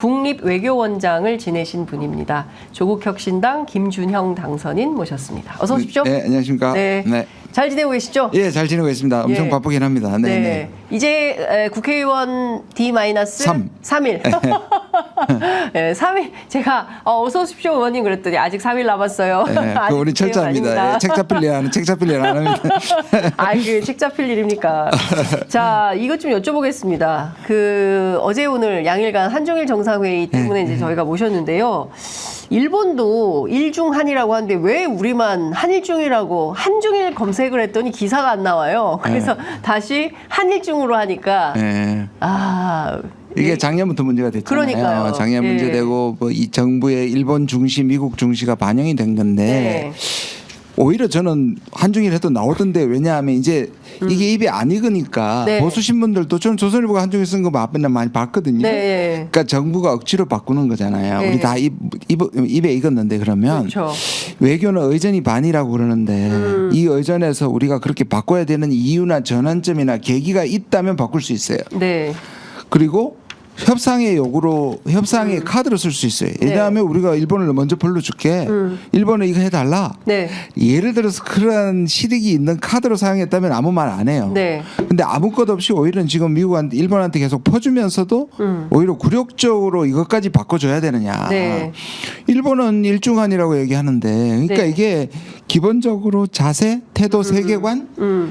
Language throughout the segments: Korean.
국립외교원장을 지내신 분입니다. 조국혁신당 김준형 당선인 모셨습니다. 어서 오십시오. 네, 안녕하십니까. 네. 네. 잘 지내고 계시죠? 예, 잘 지내고 있습니다. 엄청 예. 바쁘긴 합니다. 네. 네. 이제 국회의원 D-3일. 네, 3일. 제가 어서 오십시오 의원님 그랬더니 아직 3일 남았어요. 네, 아직 우리 철저합니다. 예, 책 잡힐 일 안 합니다. 그 책 잡힐 일입니까? 자, 이것 좀 여쭤보겠습니다. 어제 오늘 양일간 한중일 정상회의 때문에 이제 저희가 모셨는데요. 일본도 일중한이라고 하는데 왜 우리만 한일중이라고 한중일 검색을 했더니 기사가 안 나와요. 그래서 다시 한일중으로 하니까 이게 작년부터 문제가 됐잖아요. 그러니까요. 작년 문제되고 뭐 이 정부의 일본 중시, 미국 중시가 반영이 된 건데 오히려 저는 한중일 해도 나오던데 왜냐하면 이제 이게 입에 안 익으니까 보수 신문들도 저는 조선일보가 한중일 쓴 거 맨날 많이 봤거든요. 그러니까 정부가 억지로 바꾸는 거잖아요. 우리 다 입에 익었는데 그러면 그렇죠. 외교는 의전이 반이라고 그러는데 이 의전에서 우리가 그렇게 바꿔야 되는 이유나 전환점이나 계기가 있다면 바꿀 수 있어요. 그리고 협상의 요구로 협상의 카드로 쓸 수 있어요. 왜냐하면 우리가 일본을 먼저 불러줄게. 일본은 이거 해달라. 예를 들어서 그런 실익이 있는 카드로 사용했다면 아무 말 안 해요. 근데 아무 것 없이 오히려 지금 미국한테 일본한테 계속 퍼주면서도 오히려 굴욕적으로 이것까지 바꿔줘야 되느냐. 일본은 일중한이라고 얘기하는데 그러니까 이게 기본적으로 자세, 태도, 세계관,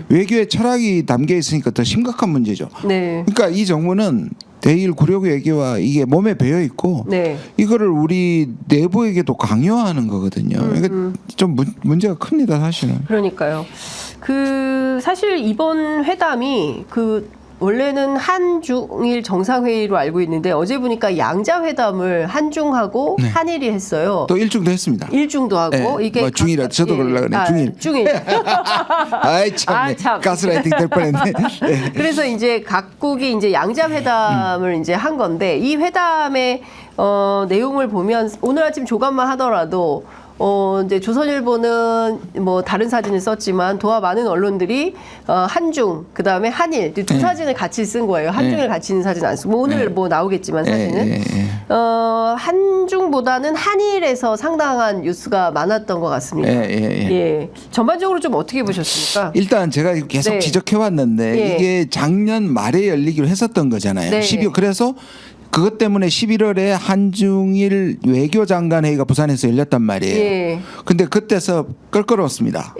외교의 철학이 담겨 있으니까 더 심각한 문제죠. 그러니까 이 정부는 대일 굴욕 외교와 이게 몸에 배어 있고 이거를 우리 내부에게도 강요하는 거거든요. 그러니까 좀 문제가 큽니다, 사실은. 그러니까요. 사실 이번 회담이 원래는 한중일 정상회의로 알고 있는데 어제 보니까 양자회담을 한중하고 한일이 했어요. 또 일중도 했습니다. 일중도 하고 이게 뭐 중일이라 저도 그러려고 그래. 중일. 아이 참. 가스라이팅 될 뻔했네. 그래서 이제 각국이 이제 양자회담을 이제 한 건데 이 회담의 내용을 보면 오늘 아침 조간만 하더라도 이제 조선일보는 뭐 다른 사진을 썼지만 도와 많은 언론들이 한중 그다음에 한일 두 사진을 같이 쓴 거예요. 한중일 같이 있는 사진 안 쓰고 뭐 오늘 뭐 나오겠지만 사진은 한중보다는 한일에서 상당한 뉴스가 많았던 것 같습니다. 전반적으로 좀 어떻게 보셨습니까? 일단 제가 계속 지적해 왔는데 이게 작년 말에 열리기로 했었던 거잖아요. 12월 그래서 그것 때문에 11월에 한중일 외교장관 회의가 부산에서 열렸단 말이에요. 근데 그때서 껄끄러웠습니다.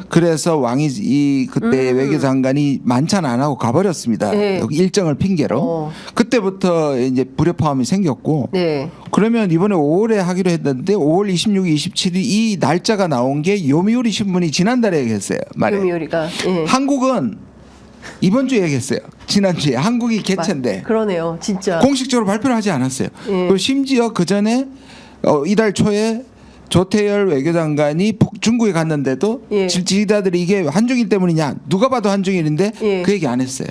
그래서 왕이 그때 외교장관이 만찬 안 하고 가버렸습니다. 여기 일정을 핑계로. 그때부터 이제 불협화음이 생겼고 그러면 이번에 5월에 하기로 했는데 5월 26일, 27일 이 날짜가 나온 게 요미우리 신문이 지난달에 얘기했어요. 요미우리가. 한국은 이번 주에 얘기했어요. 지난주에 한국이 개최인데 그러네요. 진짜 공식적으로 발표를 하지 않았어요. 그리고 심지어 그 전에 이달 초에 조태열 외교장관이 중국에 갔는데도 지지자들이 이게 한중일 때문이냐 누가 봐도 한중일인데 그 얘기 안 했어요.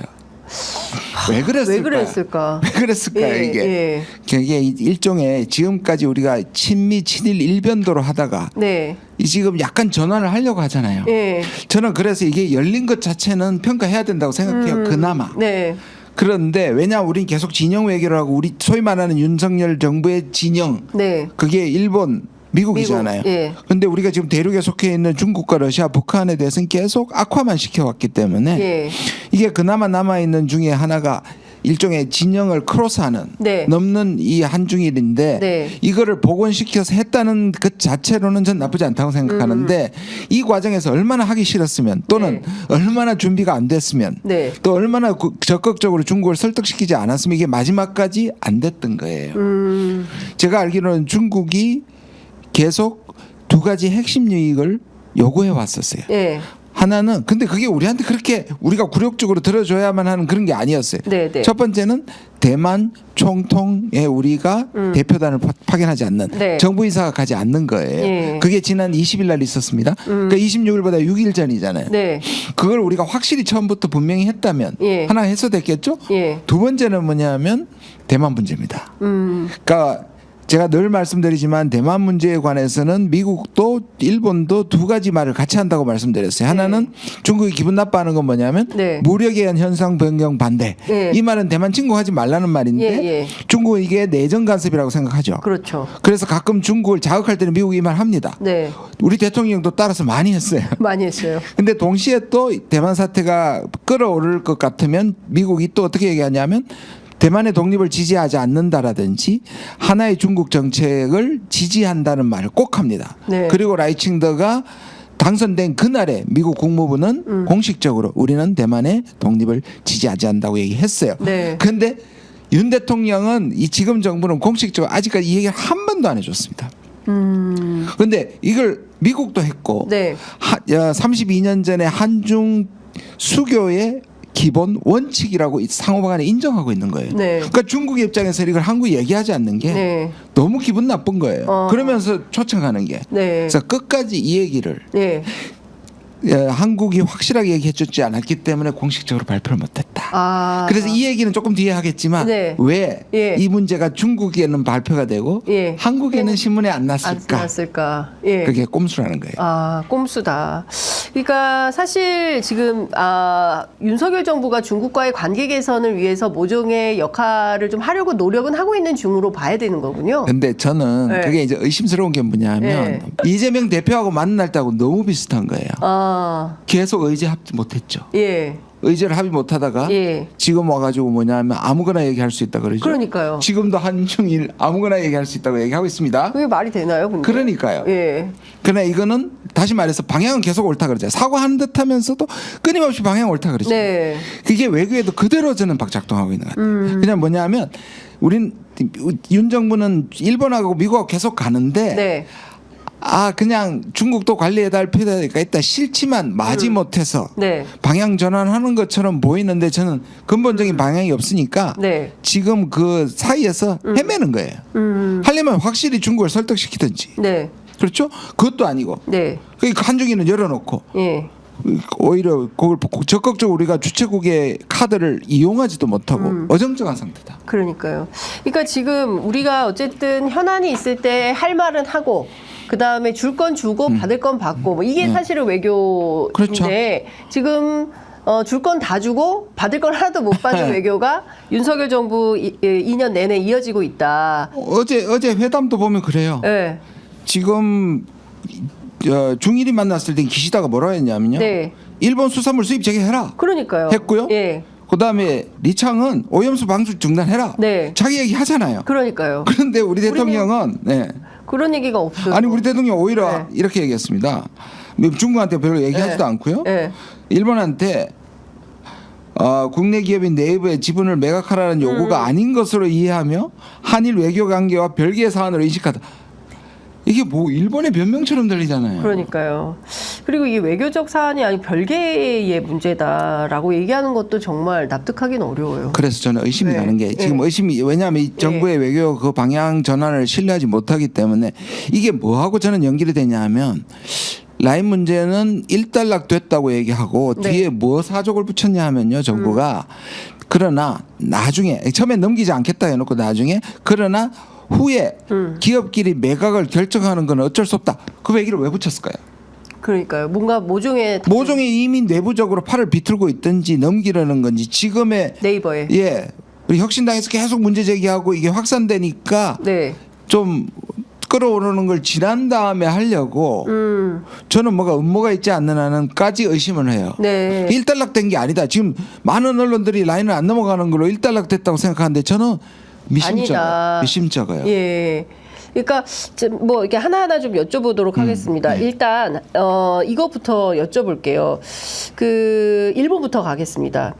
왜 그랬을까? 이게 일종의 지금까지 우리가 친미 친일 일변도로 하다가 지금 약간 전환을 하려고 하잖아요. 저는 그래서 이게 열린 것 자체는 평가해야 된다고 생각해요. 그나마. 그런데 왜냐 우린 계속 진영 외교를 하고 우리 소위 말하는 윤석열 정부의 진영 그게 일본 미국이잖아요. 그런데 우리가 지금 대륙에 속해 있는 중국과 러시아, 북한에 대해서는 계속 악화만 시켜왔기 때문에 이게 그나마 남아있는 중에 하나가 일종의 진영을 크로스하는 넘는 이 한중일인데 이거를 복원시켜서 했다는 그 자체로는 전 나쁘지 않다고 생각하는데 이 과정에서 얼마나 하기 싫었으면 또는 얼마나 준비가 안 됐으면 또 얼마나 적극적으로 중국을 설득시키지 않았으면 이게 마지막까지 안 됐던 거예요. 제가 알기로는 중국이 계속 두 가지 핵심 유익을 요구해 왔었어요. 하나는 근데 그게 우리한테 그렇게 우리가 굴욕적으로 들어줘야만 하는 그런 게 아니었어요. 첫 번째는 대만 총통에 우리가 대표단을 파견하지 않는 정부 인사가 가지 않는 거예요. 그게 지난 20일 날 있었습니다. 그러니까 26일보다 6일 전이잖아요. 그걸 우리가 확실히 처음부터 분명히 했다면 하나 해소됐겠죠. 두 번째는 뭐냐면 대만 문제입니다. 그러니까 제가 늘 말씀드리지만 대만 문제에 관해서는 미국도 일본도 두 가지 말을 같이 한다고 말씀드렸어요. 하나는 중국이 기분 나빠하는 건 뭐냐면 무력에 의한 현상 변경 반대. 이 말은 대만 침공하지 말라는 말인데 중국은 이게 내정 간섭이라고 생각하죠. 그렇죠. 그래서 가끔 중국을 자극할 때는 미국이 이 말 합니다. 우리 대통령도 따라서 많이 했어요. 많이 했어요. 근데 동시에 또 대만 사태가 끌어오를 것 같으면 미국이 또 어떻게 얘기하냐면 대만의 독립을 지지하지 않는다라든지 하나의 중국 정책을 지지한다는 말을 꼭 합니다. 그리고 라이칭더가 당선된 그날에 미국 국무부는 공식적으로 우리는 대만의 독립을 지지하지 않는다고 얘기했어요. 그런데 윤 대통령은 이 지금 정부는 공식적으로 아직까지 이 얘기를 한 번도 안 해줬습니다. 그런데 이걸 미국도 했고 32년 전에 한중 수교의 기본 원칙이라고 상호간에 인정하고 있는 거예요. 그러니까 중국의 입장에서 이걸 한국이 얘기하지 않는 게 너무 기분 나쁜 거예요. 그러면서 초청하는 게. 그래서 끝까지 이 얘기를 한국이 확실하게 얘기해주지 않았기 때문에 공식적으로 발표를 못했다. 그래서 이 얘기는 조금 뒤에 하겠지만 왜 이 문제가 중국에는 발표가 되고 한국에는 신문에 안 났을까? 그게 꼼수라는 거예요. 꼼수다. 그러니까 사실 지금 윤석열 정부가 중국과의 관계 개선을 위해서 모종의 역할을 좀 하려고 노력은 하고 있는 중으로 봐야 되는 거군요. 근데 저는 그게 이제 의심스러운 게 뭐냐면 이재명 대표하고 만날 때하고 너무 비슷한 거예요. 계속 의제 합의 못했죠. 의제를 합의 못하다가 지금 와가지고 뭐냐면 아무거나 얘기할 수 있다 그러죠. 그러니까요. 지금도 한중일 아무거나 얘기할 수 있다고 얘기하고 있습니다. 그게 말이 되나요? 근데? 그러니까요. 그러나 이거는 다시 말해서 방향은 계속 옳다 그러죠. 사과하는 듯하면서도 끊임없이 방향 옳다 그러죠. 그게 외교에도 그대로 저는 작동하고 있는 것 같아요. 그냥 뭐냐면 우린 윤 정부는 일본하고 미국하고 계속 가는데 그냥 중국도 관리해야 할 필요가 있다. 싫지만 마지 못해서 방향 전환하는 것처럼 보이는데 저는 근본적인 방향이 없으니까 지금 그 사이에서 헤매는 거예요. 하려면 확실히 중국을 설득시키든지. 그렇죠? 그것도 아니고. 그러니까 한중일은 열어놓고. 오히려 그걸 적극적으로 우리가 주최국의 카드를 이용하지도 못하고 어정쩡한 상태다. 그러니까요. 그러니까 지금 우리가 어쨌든 현안이 있을 때 할 말은 하고 그 다음에 줄 건 주고 받을 건 받고 뭐 이게 사실은 외교인데 지금 줄 건 다 주고 받을 건 하나도 못 받은 외교가 윤석열 정부 2년 내내 이어지고 있다. 어제 회담도 보면 그래요. 지금 중일이 만났을 때 기시다가 뭐라 했냐면요. 일본 수산물 수입 재개해라. 그러니까요. 했고요. 그다음에 리창은 오염수 방출 중단해라. 자기 얘기 하잖아요. 그러니까요. 그런데 우리 대통령은 그런 얘기가 없어요. 아니 우리 대통령 오히려 이렇게 얘기했습니다. 중국한테 별로 얘기하지도 않고요. 일본한테 국내 기업인 네이버의 지분을 매각하라는 요구가 아닌 것으로 이해하며 한일 외교 관계와 별개의 사안으로 인식하다. 이게 뭐 일본의 변명처럼 들리잖아요. 그러니까요. 그리고 이게 외교적 사안이 아니고 별개의 문제다라고 얘기하는 것도 정말 납득하기는 어려워요. 그래서 저는 의심이 가는 게 지금 의심이 왜냐하면 이 정부의 외교 그 방향 전환을 신뢰하지 못하기 때문에 이게 뭐하고 저는 연결이 되냐면 라인 문제는 일단락 됐다고 얘기하고 뒤에 뭐 사족을 붙였냐 하면요. 정부가 그러나 나중에 처음에 넘기지 않겠다 해놓고 나중에 그러나 후에 기업끼리 매각을 결정하는 건 어쩔 수 없다. 그 얘기를 왜 붙였을까요? 그러니까요. 뭔가 모종의 이미 내부적으로 팔을 비틀고 있든지 넘기려는 건지 지금의 네이버에 우리 혁신당에서 계속 문제 제기하고 이게 확산되니까 좀 끌어오르는 걸 지난 다음에 하려고 저는 뭐가 음모가 있지 않는 한까지 의심을 해요. 일단락된 게 아니다. 지금 많은 언론들이 라인을 안 넘어가는 걸로 일단락됐다고 생각하는데 저는 미심쩍어요. 그러니까 뭐 이렇게 하나하나 좀 여쭤보도록 하겠습니다. 일단 이것부터 여쭤볼게요. 그 일본부터 가겠습니다.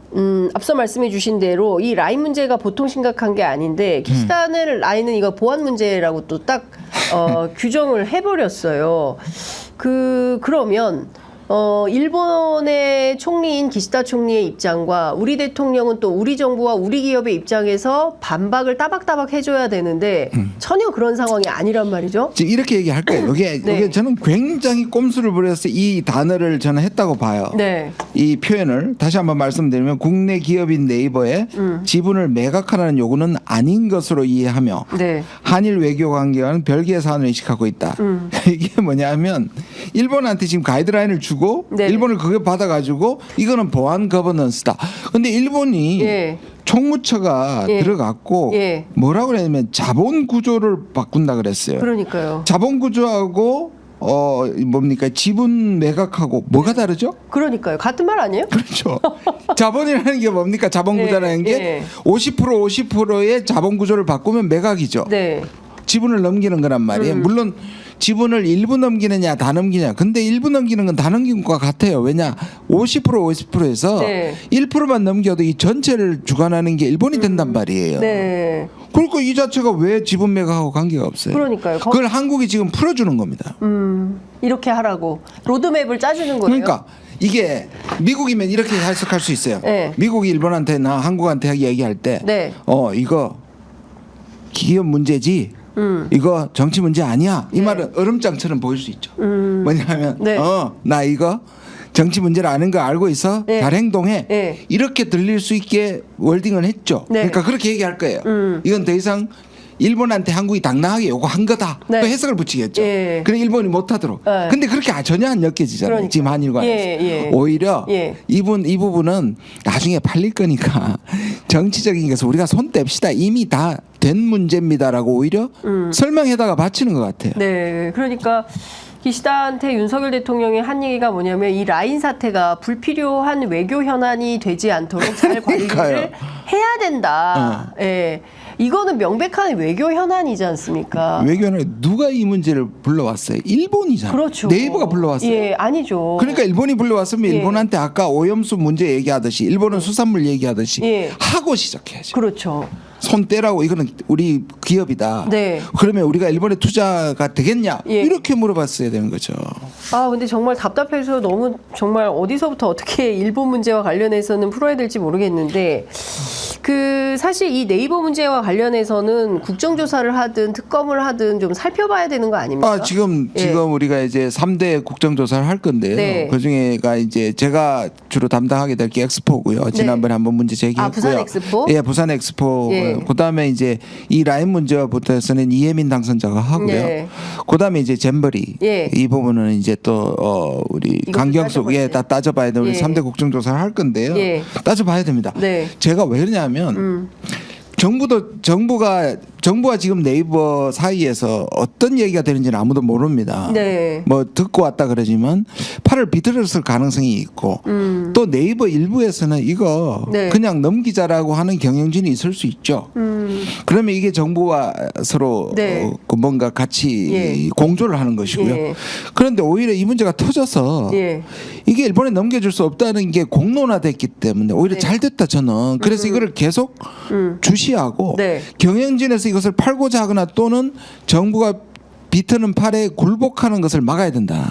앞서 말씀해 주신 대로 이 라인 문제가 보통 심각한 게 아닌데 기시다는 라인은 이거 보안 문제라고 또 딱 규정을 해버렸어요. 그러면 일본의 총리인 기시다 총리의 입장과 우리 대통령은 또 우리 정부와 우리 기업의 입장에서 반박을 따박따박 해줘야 되는데 전혀 그런 상황이 아니란 말이죠. 지금 이렇게 얘기할 거예요. 네. 이게 저는 굉장히 꼼수를 부려서 이 단어를 저는 했다고 봐요. 네. 이 표현을 다시 한번 말씀드리면 국내 기업인 네이버에 지분을 매각하라는 요구는 아닌 것으로 이해하며 네. 한일 외교 관계와는 별개의 사안을 인식하고 있다. 이게 뭐냐면 일본한테 지금 가이드라인을 주고 네. 일본을 그게 받아가지고 이거는 보안 거버넌스다. 근데 일본이 예. 총무처가 예. 들어갔고 예. 뭐라고 그랬냐면 자본 구조를 바꾼다 그랬어요. 그러니까요. 자본 구조하고 뭡니까 지분 매각하고 뭐가 다르죠? 그러니까요. 같은 말 아니에요? 그렇죠. 자본이라는 게 뭡니까? 자본 네, 구조라는 게 네. 50%의 자본 구조를 바꾸면 매각이죠. 네. 지분을 넘기는 거란 말이에요. 물론 지분을 일부 넘기느냐 다 넘기냐. 근데 일부 넘기는 건 다 넘긴 것과 같아요. 왜냐 50%에서 네. 1%만 넘겨도 이 전체를 주관하는 게 일본이 된단 말이에요. 네. 그러니까 이 자체가 왜 지분 매각하고 관계가 없어요. 그러니까요. 그걸 한국이 지금 풀어주는 겁니다. 이렇게 하라고 로드맵을 짜주는 거예요. 그러니까 이게 미국이면 이렇게 해석할 수 있어요. 네. 미국이 일본한테나 한국한테 얘기할 때 네. 이거 기업 문제지 이거 정치 문제 아니야. 이 네. 말은 얼음장처럼 보일 수 있죠. 뭐냐면 네. 나 이거 정치 문제를 아는 거 알고 있어. 네. 잘 행동해. 네. 이렇게 들릴 수 있게 월딩을 했죠. 네. 그러니까 그렇게 얘기할 거예요. 이건 더 이상 일본한테 한국이 당당하게 요거 한 거다. 네. 또 해석을 붙이겠죠. 예. 그래 일본이 못하도록. 네. 근데 그렇게 전혀 안 엮여지잖아요. 그러니까. 지금 한일관에서. 예, 예. 오히려 예. 이 부분은 나중에 팔릴 거니까 정치적인 것에서 우리가 손 뗍시다. 이미 다 된 문제입니다라고 오히려 설명에다가 바치는 것 같아요. 네. 그러니까 기시다한테 윤석열 대통령이 한 얘기가 뭐냐면 이 라인 사태가 불필요한 외교 현안이 되지 않도록 잘 관리를 그러니까요. 해야 된다. 예. 이거는 명백한 외교 현안이지 않습니까? 외교는 누가 이 문제를 불러왔어요? 일본이잖아요. 그렇죠. 네이버가 불러왔어요. 예, 아니죠. 그러니까 일본이 불러왔으면 예. 일본한테 아까 오염수 문제 얘기하듯이 일본은 수산물 얘기하듯이 예. 하고 시작해야죠. 그렇죠. 손 떼라고 이거는 우리 기업이다. 네. 그러면 우리가 일본에 투자가 되겠냐? 예. 이렇게 물어봤어야 되는 거죠. 아, 근데 정말 답답해서 너무 정말 어디서부터 어떻게 일본 문제와 관련해서는 풀어야 될지 모르겠는데 사실 이 네이버 문제와 관련해서는 국정조사를 하든 특검을 하든 좀 살펴봐야 되는 거 아닙니까? 지금 예. 우리가 이제 3대 국정조사를 할 건데요. 네. 그중에가 이제 제가 주로 담당하게 될 게 엑스포고요. 지난번에 한번 문제 제기했고요. 부산 엑스포? 예, 부산 엑스포. 예. 그다음에 이제 이 라인 문제부터해서는 이혜민 당선자가 하고요. 네. 그다음에 이제 잼버리 예. 이 부분은 이제 또 우리 이것도 강경숙 따져봐야 다 따져봐야 되는 우리 예. 3대 국정조사를 할 건데요. 예. 따져봐야 됩니다. 네. 제가 왜 그러냐면 정부와 지금 네이버 사이에서 어떤 얘기가 되는지는 아무도 모릅니다. 네. 뭐 듣고 왔다 그러지만 팔을 비틀었을 가능성이 있고 또 네이버 일부에서는 이거 네. 그냥 넘기자라고 하는 경영진이 있을 수 있죠. 그러면 이게 정부와 서로 네. 뭔가 같이 예. 공조를 하는 것이고요. 예. 그런데 오히려 이 문제가 터져서 예. 이게 일본에 넘겨줄 수 없다는 게 공론화됐기 때문에 오히려 네. 잘 됐다 저는. 그래서 이거를 계속 주시하고 네. 경영진에서 이것을 팔고자 하거나 또는 정부가 비트는 팔에 굴복하는 것을 막아야 된다.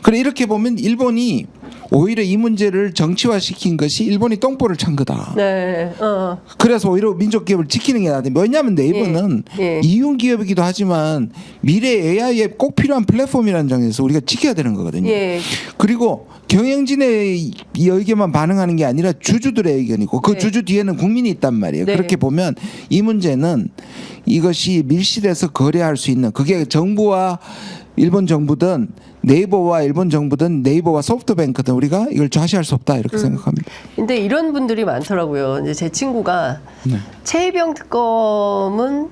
그래 이렇게 보면 일본이 오히려 이 문제를 정치화시킨 것이 일본이 똥볼을 찬 거다. 네. 그래서 오히려 민족 기업을 지키는 게 나은데 왜냐하면 네이버는 예. 이윤 기업이기도 하지만 미래 AI에 꼭 필요한 플랫폼이라는 점에서 우리가 지켜야 되는 거거든요. 예. 그리고 경영진의 이 의견만 반응하는 게 아니라 주주들의 의견이고 그 네. 주주 뒤에는 국민이 있단 말이에요. 네. 그렇게 보면 이 문제는 이것이 밀실에서 거래할 수 있는 그게 정부와 일본 정부든 네이버와 일본 정부든 네이버와 소프트뱅크든 우리가 이걸 좌시할 수 없다 이렇게 생각합니다. 근데 이런 분들이 많더라고요. 이제 제 친구가 최혜병 특검은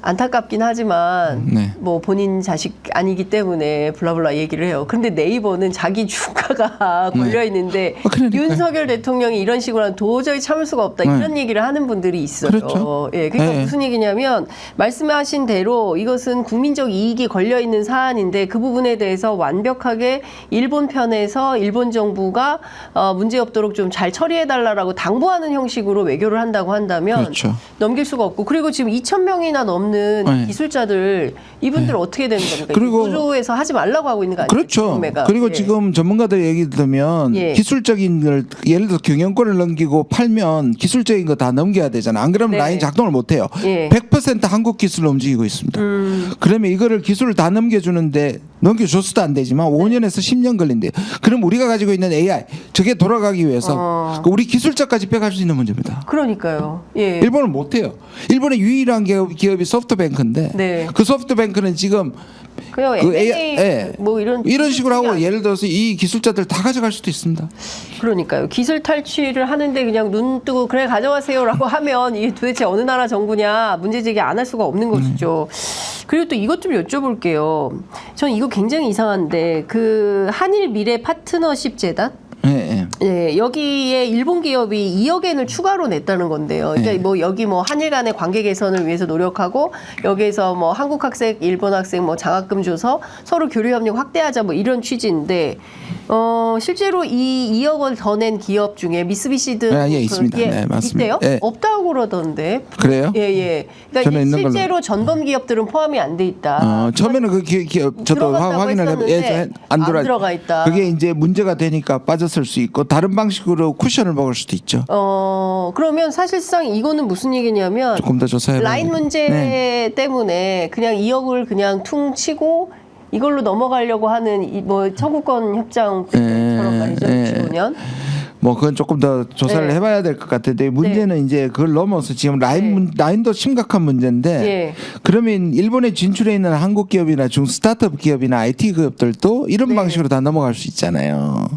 안타깝긴 하지만 네. 뭐 본인 자식 아니기 때문에 블라블라 얘기를 해요. 근데 네이버는 자기 주가가 걸려 있는데 그러니까요. 윤석열 대통령이 이런 식으로 하면 도저히 참을 수가 없다 이런 얘기를 하는 분들이 있어요. 그렇죠. 예, 그러니까 네. 무슨 얘기냐면 말씀하신 대로 이것은 국민적 이익이 걸려 있는 사안인데 그 부분에 대해서 완벽하게 일본 편에서 일본 정부가 문제 없도록 좀 잘 처리해 달라라고 당부하는 형식으로 외교를 한다고 한다면 그렇죠. 넘길 수가 없고 그리고 지금 2,000명이나 넘는 있는 네. 기술자들 이분들 어떻게 되는 겁니까? 그리고 노조에서 하지 말라고 하고 있는 거 아니에요? 그렇죠. 경매가. 그리고 예. 지금 전문가들 얘기 들으면 예. 기술적인 걸 예를 들어 경영권을 넘기고 팔면 기술적인 거 다 넘겨야 되잖아. 안 그러면 네. 라인 작동을 못 해요. 예. 100% 한국 기술로 움직이고 있습니다. 그러면 이거를 기술을 다 넘겨주는데 넘겨줬어도 안 되지만 5년에서 10년 걸린대요. 그럼 우리가 가지고 있는 AI 저게 돌아가기 위해서 우리 기술자까지 빼갈 수 있는 문제입니다. 그러니까요. 예. 일본은 못해요. 일본의 유일한 기업이 소프트뱅크인데 네. 그 소프트뱅크는 지금 그냥 그 M&A 예. 뭐 이런 식으로 하고 기술이 예를 들어서 이 기술자들 다 가져갈 수도 있습니다. 그러니까요. 기술 탈취를 하는데 그냥 눈 뜨고 그래 가져가세요라고 하면 이게 도대체 어느 나라 정부냐 문제 제기 안 할 수가 없는 것이죠. 그리고 또 이것 좀 여쭤볼게요. 전 이거 굉장히 이상한데 그 한일 미래 파트너십 재단 예. 네, 여기에 일본 기업이 2억 엔을 추가로 냈다는 건데요. 그러니까 네. 뭐 여기 뭐 한일 간의 관계 개선을 위해서 노력하고 여기에서 뭐 한국 학생, 일본 학생 뭐 장학금 줘서 서로 교류 협력 확대하자 뭐 이런 취지인데 실제로 이 2억 원 더 낸 기업 중에 미쓰비시든 예, 있습니다. 네, 맞습니다. 있대요? 예. 없다고 그러던데. 그래요? 예, 예. 그러니까 저는 있는 걸로. 실제로 전범 기업들은 포함이 안 돼 있다. 처음에는 그 기업 저도 들어갔다고 확인을 했었는데 해보면 안 들어가 있다. 그게 이제 문제가 되니까 빠졌을 수 있고 다른 방식으로 쿠션을 먹을 수도 있죠. 그러면 사실상 이거는 무슨 얘기냐면 조금 더 조사해 봐야 라인 문제 네. 때문에 그냥 2억을 그냥 퉁 치고 이걸로 넘어가려고 하는 뭐 청구권 협정처럼 말이죠. 65년. 뭐 그건 조금 더 조사를 네. 해봐야 될 것 같은데 문제는 이제 그걸 넘어서 지금 라인도 심각한 문제인데 예. 그러면 일본에 진출해 있는 한국 기업이나 중 스타트업 기업이나 IT 기업들도 이런 방식으로 다 넘어갈 수 있잖아요.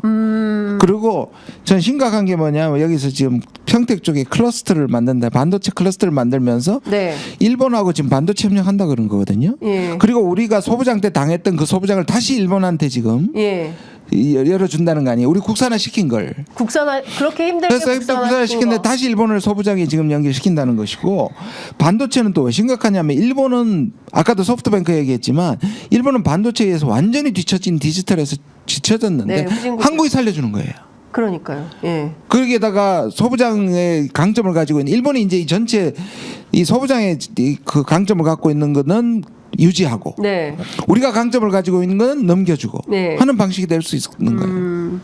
그리고 전 심각한 게 뭐냐면 여기서 지금 평택 쪽에 클러스터를 만든다. 반도체 클러스터를 만들면서 네. 일본하고 지금 반도체 협력한다 그런 거거든요. 예. 그리고 우리가 소부장 때 당했던 그 소부장을 다시 일본한테 지금 예. 열어준다는 거 아니에요. 우리 국산화 시킨 걸. 국산화 그렇게 힘들게 그래서 일단 국산화 시켰는데 다시 일본을 소부장이 지금 연결시킨다는 것이고 반도체는 또 왜 심각하냐면 일본은 아까도 소프트뱅크 얘기했지만 일본은 반도체에서 완전히 뒤처진 디지털에서 뒤처졌는데 네, 후진국이요. 한국이 살려주는 거예요. 그러니까요. 예. 거기에다가 소부장의 강점을 가지고 있는 일본이 이제 이 전체 이 소부장의 그 강점을 갖고 있는 거는 유지하고 네. 우리가 강점을 가지고 있는 건 넘겨주고 네. 하는 방식이 될 수 있는 거예요.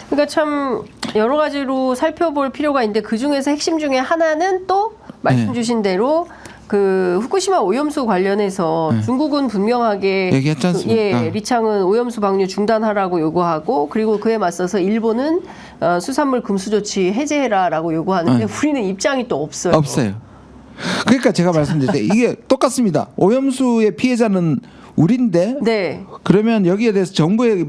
그러니까 참 여러 가지로 살펴볼 필요가 있는데 그 중에서 핵심 중에 하나는 또 말씀 주신 대로 그 후쿠시마 오염수 관련해서 중국은 분명하게 얘기했지 않습니까? 리창은 오염수 방류 중단하라고 요구하고 그리고 그에 맞서서 일본은 수산물 금수 조치 해제해라라고 요구하는데 우리는 입장이 또 없어요. 없어요. 그러니까 제가 말씀드릴 때 이게 똑같습니다. 오염수의 피해자는 우리인데 네. 그러면 여기에 대해서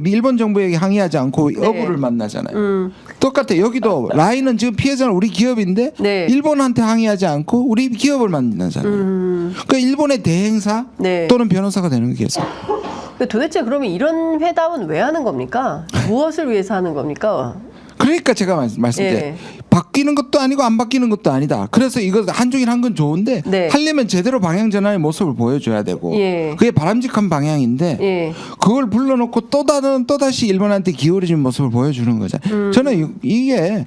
일본 정부에게 항의하지 않고 어부를 만나잖아요. 똑같아. 여기도 라인은 지금 피해자는 우리 기업인데 네. 일본한테 항의하지 않고 우리 기업을 만나잖아요. 그러니까 일본의 대행사 네. 또는 변호사가 되는 게 계속. 도대체 그러면 이런 회담은 왜 하는 겁니까? 무엇을 위해서 하는 겁니까? 그러니까 제가 말씀드려요. 바뀌는 것도 아니고 안 바뀌는 것도 아니다. 그래서 이거 한중일 한 건 좋은데 네. 하려면 제대로 방향 전환의 모습을 보여줘야 되고 그게 바람직한 방향인데 그걸 불러놓고 또다시 일본한테 기울어진 모습을 보여주는 거잖아요. 저는 이게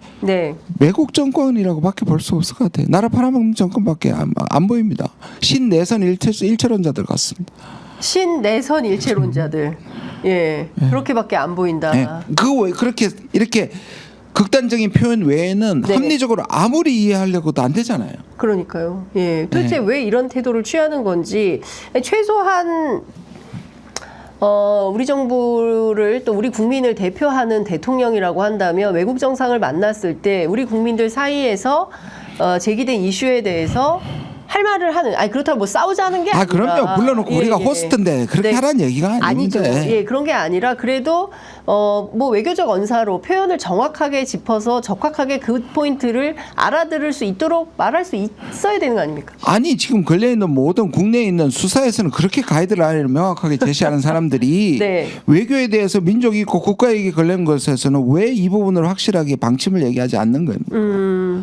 매국 정권이라고밖에 볼 수 없을 것 같아요. 나라 팔아먹는 정권밖에 안 보입니다. 신내선 일체론자들 같습니다. 신내선 일체론자들. 그렇게밖에 안 보인다. 그렇게 이렇게 극단적인 표현 외에는 합리적으로 아무리 이해하려고도 안 되잖아요. 그러니까요. 도대체 왜 이런 태도를 취하는 건지 최소한 우리 정부를 또 우리 국민을 대표하는 대통령이라고 한다면 외국 정상을 만났을 때 우리 국민들 사이에서 제기된 이슈에 대해서 할 말을 하는 그렇다고 뭐 싸우자는 게 아니라 그럼요. 물러놓고 우리가 호스트인데 그렇게 하라는 얘기가 아닌데 아니죠. 그런 게 아니라 그래도 뭐 외교적 언사로 표현을 정확하게 짚어서 적확하게 그 포인트를 알아들을 수 있도록 말할 수 있어야 되는 거 아닙니까? 아니 지금 걸려있는 모든 국내에 있는 수사에서는 그렇게 가이드라인을 명확하게 제시하는 사람들이 외교에 대해서 민족이 있고 국가이익이 걸린 것에서는 왜 이 부분을 확실하게 방침을 얘기하지 않는 거예요?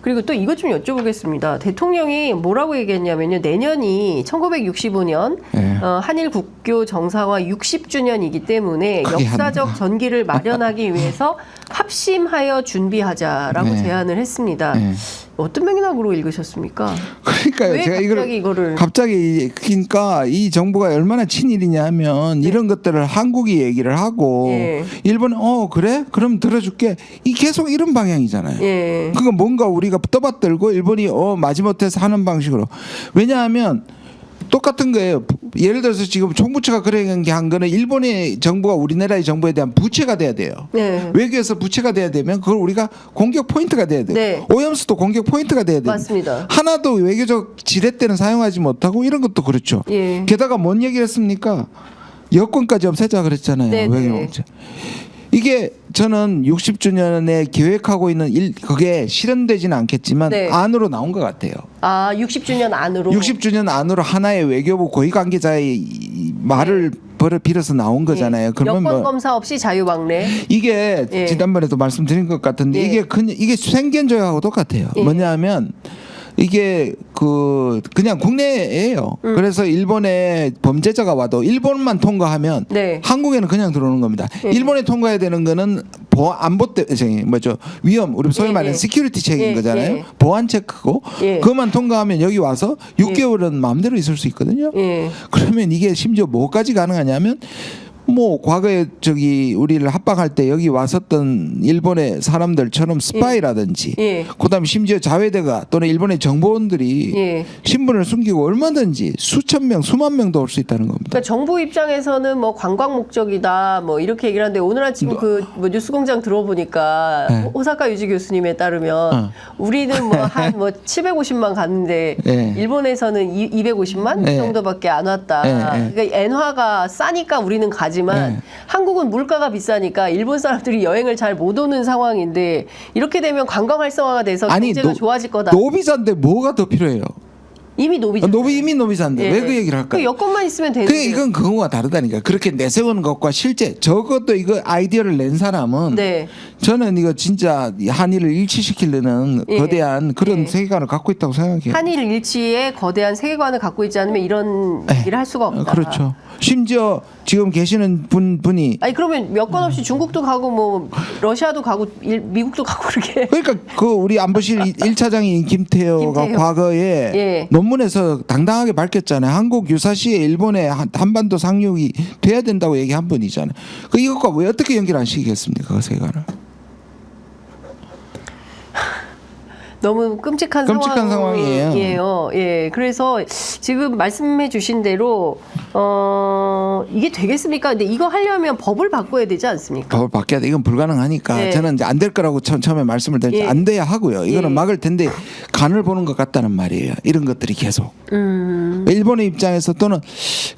그리고 또 이것 좀 여쭤보겠습니다. 대통령이 뭐라고 얘기했냐면요. 내년이 1965년 한일 국교 정상화 60주년이기 때문에 역사적 전기를 마련하기 위해서 합심하여 준비하자라고 제안을 했습니다. 어떤 맥락으로 읽으셨습니까? 그러니까요. 왜 제가 갑자기 이거를 갑자기 그러니까 이 정부가 얼마나 친일이냐면 이런 것들을 한국이 얘기를 하고 예. 일본은 그래? 그럼 들어줄게. 이 계속 이런 방향이잖아요. 예. 그거 뭔가 우리가 떠받들고 일본이 마지못해서 하는 방식으로. 왜냐하면 똑같은 거예요. 예를 들어서 지금 총부처가 그런 게 한 거는 일본의 정부가 우리나라의 정부에 대한 부채가 돼야 돼요. 네. 외교에서 부채가 돼야 되면 그걸 우리가 공격 포인트가 돼야 돼요. 네. 오염수도 공격 포인트가 돼야 돼요. 맞습니다. 하나도 외교적 지렛대는 사용하지 못하고 이런 것도 그렇죠. 예. 게다가 뭔 얘기를 했습니까? 여권까지 없애자 그랬잖아요. 네, 외교 네. 문제. 이게 저는 60주년에 계획하고 있는 그게 실현되지는 않겠지만 네. 안으로 나온 것 같아요. 60주년 안으로 60주년 안으로 하나의 외교부 고위 관계자의 이 말을 빌어서 나온 거잖아요. 그러면 여권 검사 없이 자유방래. 이게 예. 지난번에도 말씀드린 것 같은데 예. 이게 생견조약하고 똑같아요. 예. 뭐냐면 이게 그냥 국내예요. 그래서 일본에 범죄자가 와도 일본만 통과하면 네. 한국에는 그냥 들어오는 겁니다. 예. 일본에 통과해야 되는 거는 안보 때 위험 우리 소위 예, 말하는 예. 시큐리티 체크인 예, 거잖아요. 예. 보안 체크고 예. 그것만 통과하면 여기 와서 6개월은 마음대로 있을 수 있거든요. 예. 그러면 이게 심지어 뭐까지 가능하냐면 과거에 우리를 합방할 때 여기 왔었던 일본의 사람들처럼 스파이라든지 예. 그다음에 심지어 자회대가 또는 일본의 정보원들이 예. 신분을 숨기고 얼마든지 수천 명 수만 명도 올 수 있다는 겁니다. 그러니까 정부 입장에서는 뭐 관광 목적이다 뭐 이렇게 얘기를 하는데 오늘 아침 뉴스공장 들어보니까 네. 호사카 유지 교수님에 따르면 우리는 한 750만 갔는데 네. 일본에서는 250만 네. 정도밖에 안 왔다. 네. 그러니까 엔화가 싸니까 우리는 가지만 네. 한국은 물가가 비싸니까 일본 사람들이 여행을 잘 못 오는 상황인데 이렇게 되면 관광 활성화가 돼서 경제가 좋아질 거다. 노비자인데 뭐가 더 필요해요? 이미 노비죠. 이미 노비자인데 예. 왜 그 얘기를 할까요? 그 여권만 있으면 되는데. 이건 그거와 다르다니까. 그렇게 내세우는 것과 실제 적어도 이거 아이디어를 낸 사람은 네. 저는 이거 진짜 한일을 일치시키려는 예. 거대한 그런 예. 세계관을 갖고 있다고 생각해요. 한일 일치의 거대한 세계관을 갖고 있지 않으면 이런 얘기를 할 수가 없다. 그렇죠. 심지어 지금 계시는 분이 아니 그러면 여권 없이 중국도 가고 뭐 러시아도 가고 미국도 가고 그렇게. 그러니까 우리 안보실 1차장인 김태호가 김태호. 과거에 예. 논문에서 당당하게 밝혔잖아요. 한국 유사시에 일본의 한반도 상륙이 돼야 된다고 얘기한 분이잖아요. 이것과 왜 어떻게 연결 안 시키겠습니까? 그 세계관을. 너무 끔찍한 상황이에요. 예. 그래서 지금 말씀해 주신 대로 이게 되겠습니까? 근데 이거 하려면 법을 바꿔야 되지 않습니까? 법을 바뀌어야 돼. 이건 불가능하니까 네. 저는 이제 안 될 거라고 처음에 말씀을 드렸지 예. 안 돼야 하고요. 이거는 예. 막을 텐데 간을 보는 것 같다는 말이에요. 이런 것들이 계속. 일본의 입장에서 또는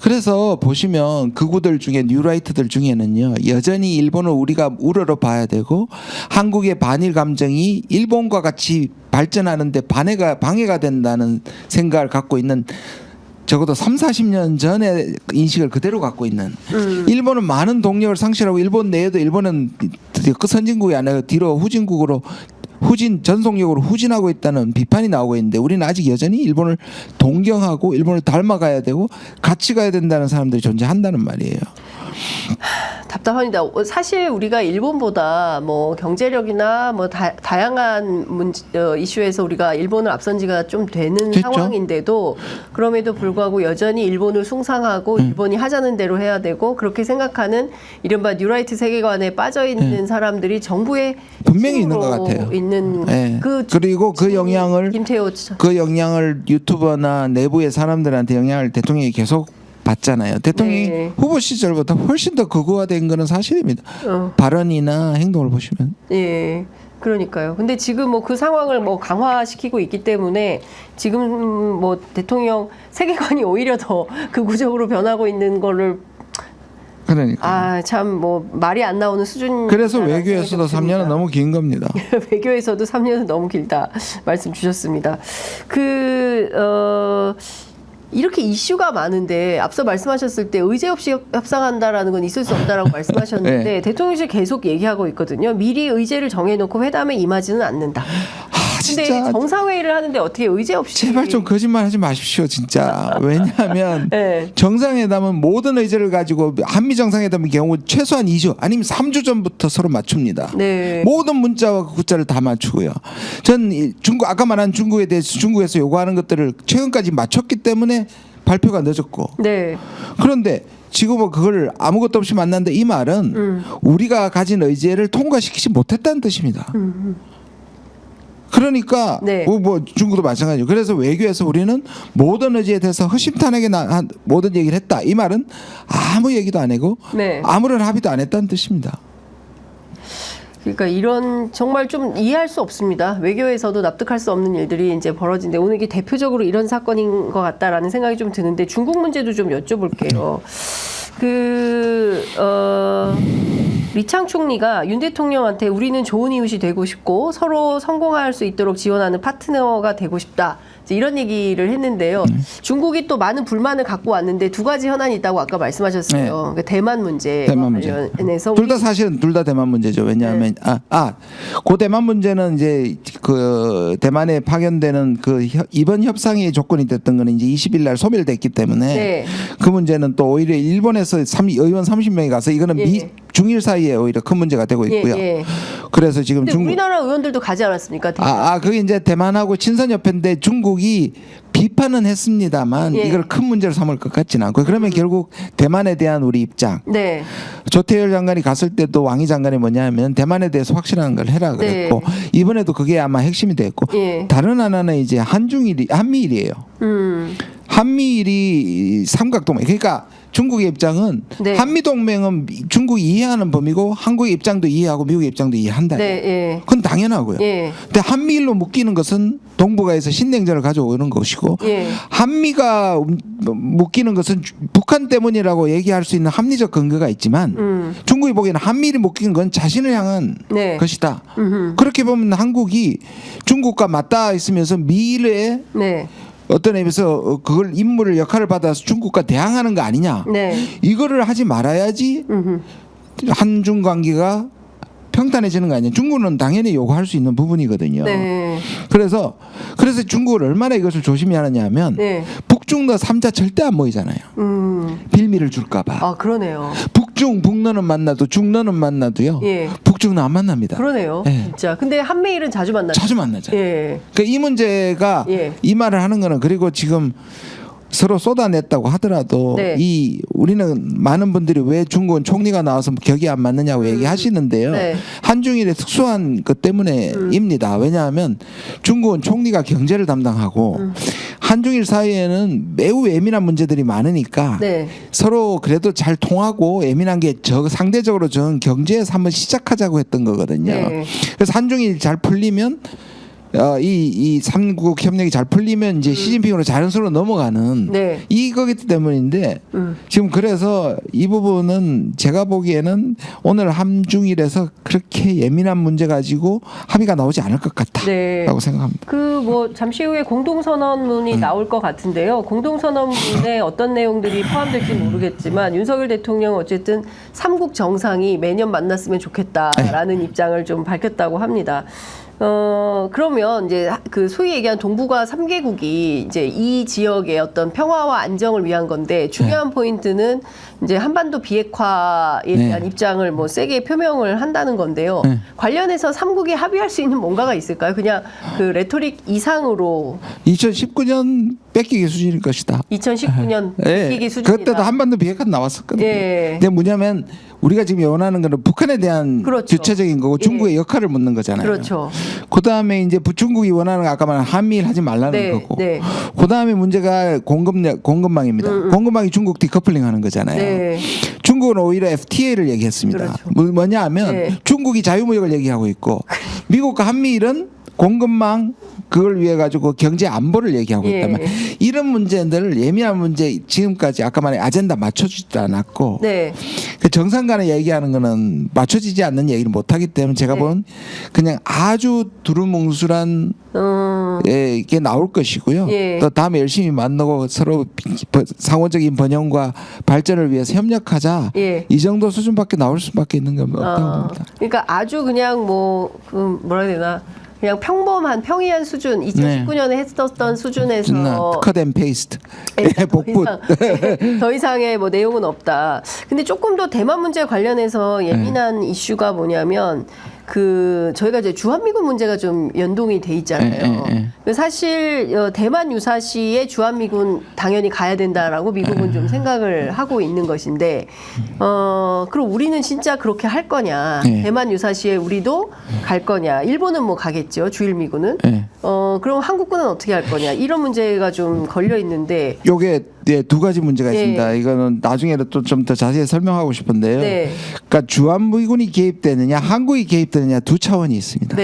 그래서 보시면 극우들 중에 뉴라이트들 중에는요. 여전히 일본을 우리가 우러러 봐야 되고 한국의 반일 감정이 일본과 같이 발전하는데 방해가 된다는 생각을 갖고 있는 적어도 30-40년 전의 인식을 그대로 갖고 있는 일본은 많은 동력을 상실하고 일본 내에도 일본은 그 선진국이 아니라 뒤로 후진국으로 전속력으로 후진하고 있다는 비판이 나오고 있는데 우리는 아직 여전히 일본을 동경하고 일본을 닮아가야 되고 같이 가야 된다는 사람들이 존재한다는 말이에요. 답답합니다. 사실 우리가 일본보다 뭐 경제력이나 뭐 다양한 이슈에서 우리가 일본을 앞선 지가 좀 되는 됐죠. 상황인데도 그럼에도 불구하고 여전히 일본을 숭상하고 일본이 하자는 대로 해야 되고 그렇게 생각하는 이른바 뉴라이트 세계관에 빠져 있는 사람들이 정부에 분명히 있는 것 같아요. 네. 그리고 그 영향을 유튜버나 내부의 사람들한테 영향을 대통령이 계속 받잖아요. 대통령이 네. 후보 시절보다 훨씬 더 극우화된 거는 사실입니다. 발언이나 행동을 보시면. 예. 그러니까요. 근데 지금 뭐 그 상황을 뭐 강화시키고 있기 때문에 지금 뭐 대통령 세계관이 오히려 더 극우적으로 변하고 있는 거를 그러니까. 참 뭐 말이 안 나오는 수준. 그래서 외교에서도 3년은 너무 긴 겁니다. 외교에서도 3년은 너무 길다 말씀 주셨습니다. 이렇게 이슈가 많은데 앞서 말씀하셨을 때 의제 없이 협상한다라는 건 있을 수 없다라고 말씀하셨는데 네. 대통령실 계속 얘기하고 있거든요. 미리 의제를 정해놓고 회담에 임하지는 않는다. 진짜 정상회의를 하는데 어떻게 의제 없이 제발 좀 거짓말하지 마십시오 진짜. 왜냐하면 네. 정상회담은 모든 의제를 가지고 한미 정상회담의 경우 최소한 2주 아니면 3주 전부터 서로 맞춥니다. 네. 모든 문자와 구자를 다 맞추고요. 전 중국 아까 말한 중국에 대해서 중국에서 요구하는 것들을 최근까지 맞췄기 때문에 발표가 늦었고. 네. 그런데 지금은 그걸 아무것도 없이 만났는데 이 말은 우리가 가진 의제를 통과시키지 못했다는 뜻입니다. 그러니까 네. 뭐 중국도 마찬가지죠. 그래서 외교에서 우리는 모든 의제에 대해서 허심탄회하게 모든 얘기를 했다. 이 말은 아무 얘기도 안 하고 네. 아무런 합의도 안 했다는 뜻입니다. 그러니까 이런 정말 좀 이해할 수 없습니다. 외교에서도 납득할 수 없는 일들이 이제 벌어진데 오늘 이게 대표적으로 이런 사건인 것 같다라는 생각이 좀 드는데 중국 문제도 좀 여쭤볼게요. 리창 총리가 윤 대통령한테 우리는 좋은 이웃이 되고 싶고 서로 성공할 수 있도록 지원하는 파트너가 되고 싶다. 이제 이런 얘기를 했는데요. 중국이 또 많은 불만을 갖고 왔는데 두 가지 현안이 있다고 아까 말씀하셨어요. 네. 그러니까 대만 문제 관련해서 둘 다 사실은 둘 다 대만 문제죠. 왜냐하면 그 대만 문제는 이제 그 대만에 파견되는 그 이번 협상의 조건이 됐던 거는 이제 20일 날 소멸됐기 때문에 네. 그 문제는 또 오히려 일본에서 의원 30명이 가서 이거는 예. 중일 사이에 오히려 큰 문제가 되고 있고요. 예. 그래서 지금 근데 우리나라 의원들도 가지 않았습니까? 그게 이제 대만하고 친선협회인데 중국이 비판은 했습니다만 예. 이걸 큰 문제로 삼을 것 같지는 않고 그러면 결국 대만에 대한 우리 입장. 네. 조태열 장관이 갔을 때도 왕이 장관이 뭐냐면 대만에 대해서 확실한 걸 해라 그랬고 이번에도 그게 아마 핵심이 됐고 예. 다른 하나는 이제 한미일이에요. 한미일이 삼각동맹. 그러니까 중국의 입장은 네. 한미동맹은 중국이 이해하는 범위고 한국의 입장도 이해하고 미국의 입장도 이해한다. 네. 예. 그건 당연하고요. 예. 근데 한미일로 묶이는 것은 동북아에서 신냉전을 가져오는 것이고 예. 한미가 묶이는 것은 북한 때문이라고 얘기할 수 있는 합리적 근거가 있지만 중국이 보기에는 한미일이 묶인 건 자신을 향한 네. 것이다. 그렇게 보면 한국이 중국과 맞닿아 있으면서 미일의 네. 어떤 의미에서 그걸 임무를 역할을 받아서 중국과 대항하는 거 아니냐. 네. 이거를 하지 말아야지 한중 관계가 평탄해지는 거 아니에요. 중국은 당연히 요구할 수 있는 부분이거든요. 네. 그래서 중국을 얼마나 이것을 조심히 하느냐 하면 네. 북중러 3자 절대 안 모이잖아요. 빌미를 줄까 봐. 아, 그러네요. 북러는 만나도 중러는 만나도요. 예. 북중러 안 만납니다. 그러네요. 예. 진짜. 근데 한미일은 자주 만나죠. 자주 만나잖아요. 예. 그러니까 이 문제가 예. 이 말을 하는 거는 그리고 지금 서로 쏟아냈다고 하더라도 네. 우리는 많은 분들이 왜 중국은 총리가 나와서 격이 안 맞느냐고 얘기하시는데요. 네. 한중일의 특수한 것 때문에입니다. 왜냐하면 중국은 총리가 경제를 담당하고 한중일 사이에는 매우 예민한 문제들이 많으니까 네. 서로 그래도 잘 통하고 예민한 게 상대적으로 저는 경제에서 한번 시작하자고 했던 거거든요. 네. 그래서 한중일 잘 풀리면 이 삼국 협력이 잘 풀리면 이제 시진핑으로 자연스러워 넘어가는 네. 이거기 때문인데 지금 그래서 이 부분은 제가 보기에는 오늘 한중일에서 그렇게 예민한 문제 가지고 합의가 나오지 않을 것 같다라고 네. 생각합니다. 그 뭐 잠시 후에 공동선언문이 나올 것 같은데요. 공동선언문에 어떤 내용들이 포함될지 모르겠지만 윤석열 대통령은 어쨌든 삼국 정상이 매년 만났으면 좋겠다라는 입장을 좀 밝혔다고 합니다. 그러면 이제 그 소위 얘기한 동북아 3개국이 이제 이 지역의 어떤 평화와 안정을 위한 건데 중요한 포인트는 이제 한반도 비핵화에 대한 입장을 뭐 세게 표명을 한다는 건데요. 관련해서 3국이 합의할 수 있는 뭔가가 있을까요? 그냥 그 레토릭 이상으로 2019년 뺏기기 수준일 것이다. 2019년 뺏기기 수준이다. 그때도 한반도 비핵화 나왔었거든요. 예. 근데 뭐냐면 우리가 지금 원하는 거는 북한에 대한 그렇죠. 주체적인 거고 중국의 역할을 묻는 거잖아요. 그렇죠. 그다음에 이제 중국이 원하는 거 아까 말한 한미일 하지 말라는 네, 거고. 네. 그다음에 문제가 공급망입니다. 공급망이 중국 디커플링 하는 거잖아요. 네. 중국은 오히려 FTA를 얘기했습니다. 그렇죠. 뭐냐 하면 네. 중국이 자유무역을 얘기하고 있고 미국과 한미일은 공급망 그걸 위해 가지고 경제 안보를 얘기하고 예. 있다면 이런 문제들을 예민한 문제 지금까지 아까 말한 아젠다 맞춰주지도 않았고 네. 그 정상 간에 얘기하는 거는 맞춰지지 않는 얘기를 못하기 때문에 제가 보는 그냥 아주 두루뭉술한 게 나올 것이고요. 예. 또 다음에 열심히 만나고 서로 상호적인 번영과 발전을 위해서 협력하자. 예. 이 정도 수준밖에 나올 수밖에 있는 건 없다고 봅니다. 그러니까 아주 그냥 뭐 뭐라 해야 되나 그냥 평범한 평이한 수준 2019년에 했었던 수준에서 컷 앤 페이스트 더 복붙 이상, 더 이상의 뭐 내용은 없다. 근데 조금 더 대만 문제 관련해서 예민한 이슈가 뭐냐면 저희가 이제 주한미군 문제가 좀 연동이 돼 있잖아요. 사실 대만 유사시에 주한미군 당연히 가야 된다라고 미국은 좀 생각을 하고 있는 것인데, 그럼 우리는 진짜 그렇게 할 거냐? 대만 유사시에 우리도 갈 거냐? 일본은 뭐 가겠죠, 주일미군은. 그럼 한국군은 어떻게 할 거냐? 이런 문제가 좀 걸려 있는데. 요게 두 가지 문제가 있습니다. 이거는 나중에 또 좀 더 자세히 설명하고 싶은데요. 그러니까 주한미군이 개입되느냐, 한국이 개입되느냐 두 차원이 있습니다.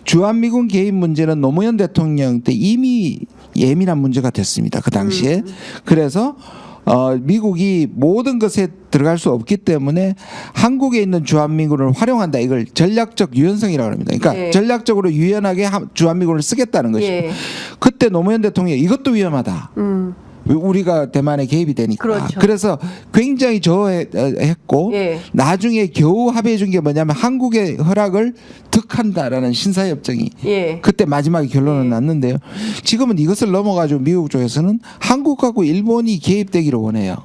주한미군 개입 문제는 노무현 대통령 때 이미 예민한 문제가 됐습니다. 그 당시에. 그래서 미국이 모든 것에 들어갈 수 없기 때문에 한국에 있는 주한미군을 활용한다. 이걸 전략적 유연성이라고 합니다. 그러니까 전략적으로 유연하게 주한미군을 쓰겠다는 것이고, 그때 노무현 대통령이 이것도 위험하다. 우리가 대만에 개입이 되니까. 그렇죠. 그래서 굉장히 저했고 나중에 겨우 합의해 준 게 뭐냐면 한국의 허락을 득한다라는 신사협정이 그때 마지막에 결론은 났는데요. 지금은 이것을 넘어가지고 미국 쪽에서는 한국하고 일본이 개입되기를 원해요.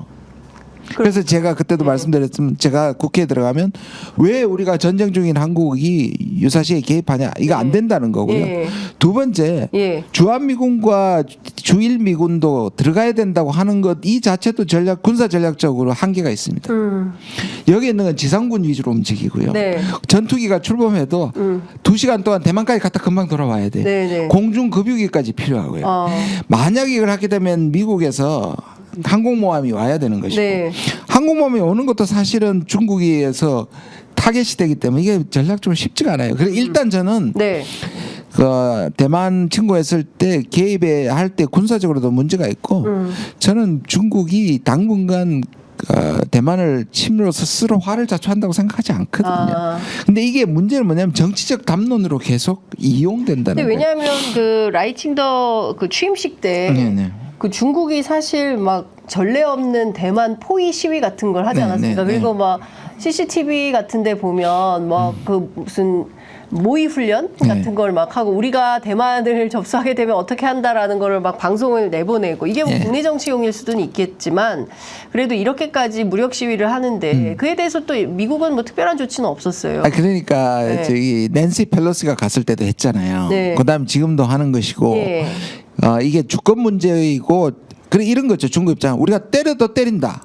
그래서 제가 그때도 말씀드렸지만, 제가 국회에 들어가면 왜 우리가 전쟁 중인 한국이 유사시에 개입하냐, 이거 안 된다는 거고요. 두 번째, 주한미군과 주일미군도 들어가야 된다고 하는 것 이 자체도 군사 전략적으로 한계가 있습니다. 여기 있는 건 지상군 위주로 움직이고요. 전투기가 출범해도 2시간 동안 대만까지 갔다 금방 돌아와야 돼. 공중 급유기까지 필요하고요. 만약 이걸 하게 되면 미국에서 항공모함이 와야 되는 것이고, 항공모함이 오는 것도 사실은 중국에서 타겟이 되기 때문에 이게 전략적으로 쉽지가 않아요. 그래서 일단 저는 그 대만 친구했을 때 개입에 할 때 군사적으로도 문제가 있고, 저는 중국이 당분간 대만을 침으로써 스스로 화를 자초한다고 생각하지 않거든요. 근데 이게 문제는 뭐냐면 정치적 담론으로 계속 이용된다는 거예요. 왜냐하면 그 라이칭더 그 취임식 때 그 중국이 사실 막 전례 없는 대만 포위 시위 같은 걸 하지 않았습니까? 그리고 막 CCTV 같은데 보면 막 그 무슨 모의 훈련 같은 걸 막 하고, 우리가 대만을 접수하게 되면 어떻게 한다라는 거를 막 방송을 내보내고, 이게 뭐 국내 정치용일 수는 있겠지만 그래도 이렇게까지 무력 시위를 하는데 그에 대해서 또 미국은 뭐 특별한 조치는 없었어요. 그러니까 저기 낸시 펠로시가 갔을 때도 했잖아요. 그다음 지금도 하는 것이고, 이게 주권 문제이고, 그래 이런 거죠. 중국 입장, 우리가 때려도 때린다.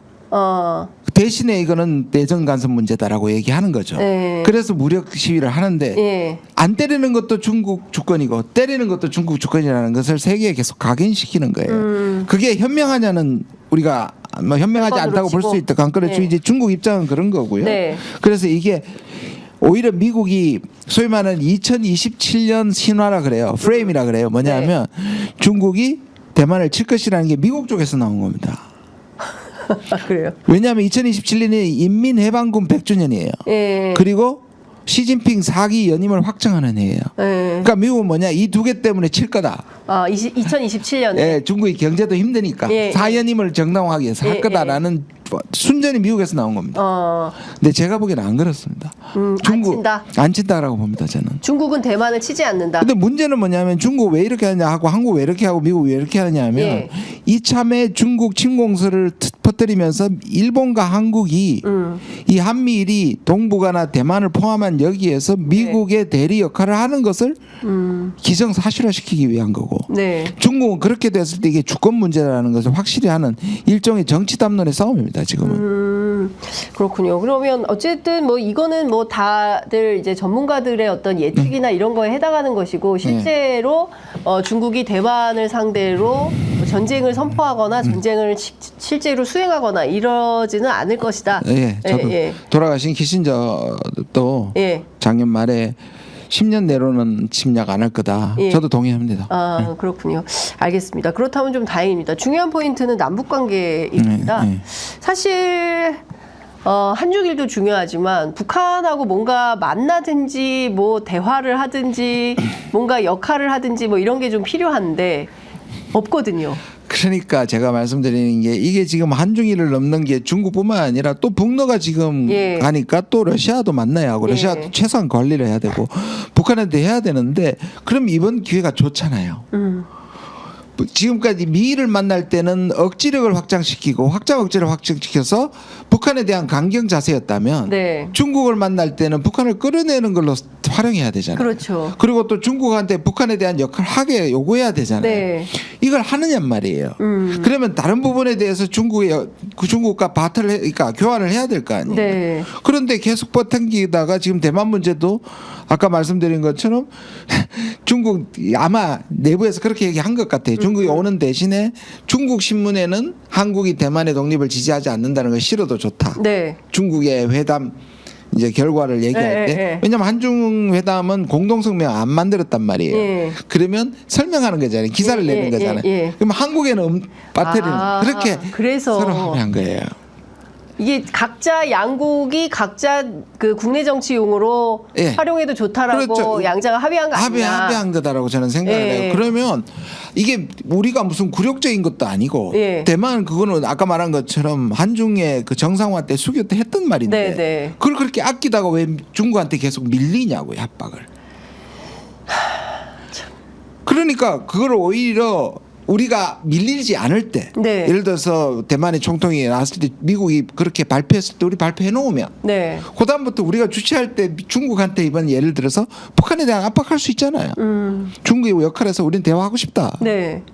대신에 이거는 내정 간섭 문제다라고 얘기하는 거죠. 그래서 무력 시위를 하는데 안 때리는 것도 중국 주권이고 때리는 것도 중국 주권이라는 것을 세계에 계속 각인시키는 거예요. 그게 현명하냐는 우리가 뭐 현명하지 않다고 볼 수 있다. 그렇죠. 이제 중국 입장은 그런 거고요. 그래서 이게 오히려 미국이 소위 말하는 2027년 신화라 그래요. 프레임이라 그래요. 뭐냐면 중국이 대만을 칠 것이라는 게 미국 쪽에서 나온 겁니다. 그래요? 왜냐하면 2027년이 인민해방군 100주년이에요. 그리고 시진핑 4기 연임을 확정하는 해예요. 그러니까 미국은 뭐냐, 이 두 개 때문에 칠 거다. 2027년에 중국이 경제도 힘드니까 4연임을 정당화하기 위해서 할 거다라는 순전히 미국에서 나온 겁니다. 근데 제가 보기에는 안 그렇습니다. 중국 안 친다라고 봅니다. 저는. 중국은 대만을 치지 않는다. 근데 문제는 뭐냐면 중국 왜 이렇게 하냐 하고 한국 왜 이렇게 하고 미국 왜 이렇게 하냐 하면 이참에 중국 침공설을 퍼뜨리면서 일본과 한국이 이 한미일이 동북아나 대만을 포함한 여기에서 미국의 대리 역할을 하는 것을 기정사실화시키기 위한 거고, 중국은 그렇게 됐을 때 이게 주권 문제라는 것을 확실히 하는 일종의 정치 담론의 싸움입니다. 지금은. 그렇군요. 그러면 어쨌든 뭐 이거는 뭐 다들 이제 전문가들의 어떤 예측이나 이런 거에 해당하는 것이고, 실제로 중국이 대만을 상대로 전쟁을 선포하거나 전쟁을 실제로 수행하거나 이러지는 않을 것이다. 저도 돌아가신 키신저도 작년 말에 10년 내로는 침략 안 할 거다. 저도 동의합니다. 그렇군요. 알겠습니다. 그렇다면 좀 다행입니다. 중요한 포인트는 남북 관계입니다. 사실 한중일도 중요하지만 북한하고 뭔가 만나든지 뭐 대화를 하든지 뭔가 역할을 하든지 뭐 이런 게 좀 필요한데 없거든요. 그러니까 제가 말씀드리는 게 이게 지금 한중일을 넘는 게 중국뿐만 아니라 또 북러가 지금 예. 가니까 또 러시아도 만나야 하고 예. 러시아도 최소한 관리를 해야 되고 북한한테 해야 되는데 그럼 이번 기회가 좋잖아요. 지금까지 미를 만날 때는 억지력을 확장시키고 억지를 확장시켜서 북한에 대한 강경 자세였다면 네. 중국을 만날 때는 북한을 끌어내는 걸로 활용해야 되잖아요. 그렇죠. 그리고 또 중국한테 북한에 대한 역할을 하게 요구해야 되잖아요. 네. 이걸 하느냔 말이에요. 그러면 다른 부분에 대해서 중국과 그러니까 교환을 해야 될 거 아니에요. 네. 그런데 계속 버팅기다가 지금 대만 문제도 아까 말씀드린 것처럼 중국 아마 내부에서 그렇게 얘기한 것 같아요. 중국이 오는 대신에 중국 신문에는 한국이 대만의 독립을 지지하지 않는다는 걸 실어도 좋다. 네. 중국의 회담 이제 결과를 얘기할 때 네. 왜냐면 한중 회담은 공동성명 안 만들었단 말이에요. 네. 그러면 설명하는 거잖아요. 기사를 네. 내는 거잖아요. 네. 그럼 한국에는 배터리는 그렇게 그래서 서로 합의한 거예요. 이게 각자 양국이 각자 그 국내 정치용으로 예. 활용해도 좋다라고 그렇죠. 양자가 합의한 거 아니냐. 합의한 거다라고 저는 생각을 예. 해요. 그러면 이게 우리가 무슨 굴욕적인 것도 아니고 예. 대만 그거는 아까 말한 것처럼 한중의 그 정상화 때 수교 때 했던 말인데 네, 네. 그걸 그렇게 아끼다가 왜 중국한테 계속 밀리냐고요, 압박을. 그러니까 그걸 오히려 우리가 밀리지 않을 때 네. 예를 들어서 대만의 총통이 나왔을 때 미국이 그렇게 발표했을 때 우리 발표해 놓으면 네. 그다음부터 우리가 주최할 때 중국한테 이번 예를 들어서 북한에 대한 압박할 수 있잖아요. 중국의 역할에서 우리는 대화하고 싶다. 네.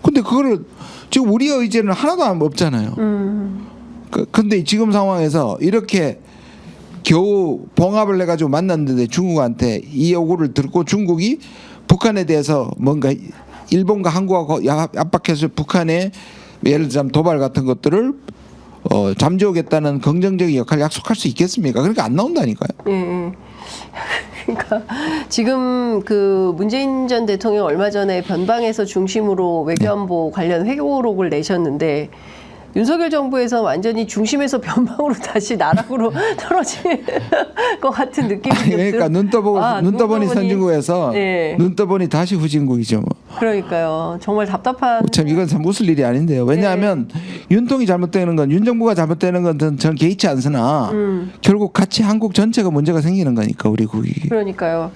근데 그거를 지금 우리의 의제는 하나도 없잖아요. 근데 지금 상황에서 이렇게 겨우 봉합을 해가지고 만났는데 중국한테 이 요구를 듣고 중국이 북한에 대해서 뭔가 일본과 한국하고 압박해서 북한에 예를 들자면 도발 같은 것들을 잠재우겠다는 긍정적인 역할을 약속할 수 있겠습니까? 그러니까 안 나온다니까요. 예. 그러니까 지금 그 문재인 전 대통령 얼마 전에 변방에서 중심으로 외교안보 관련 회고록을 내셨는데 윤석열 정부에서 완전히 중심에서 변방으로 다시 나락으로 떨어질 것 같은 느낌이 그러니까 눈 떠보니 선진국에서 네. 눈 떠보니 다시 후진국이죠. 뭐. 그러니까요. 정말 답답한. 참 이건 참 웃을 일이 아닌데요. 왜냐하면 윤통이 잘못되는 건 윤정부가 잘못되는 건 저는 개의치 않으나 결국 같이 한국 전체가 문제가 생기는 거니까 우리 국이. 그러니까요.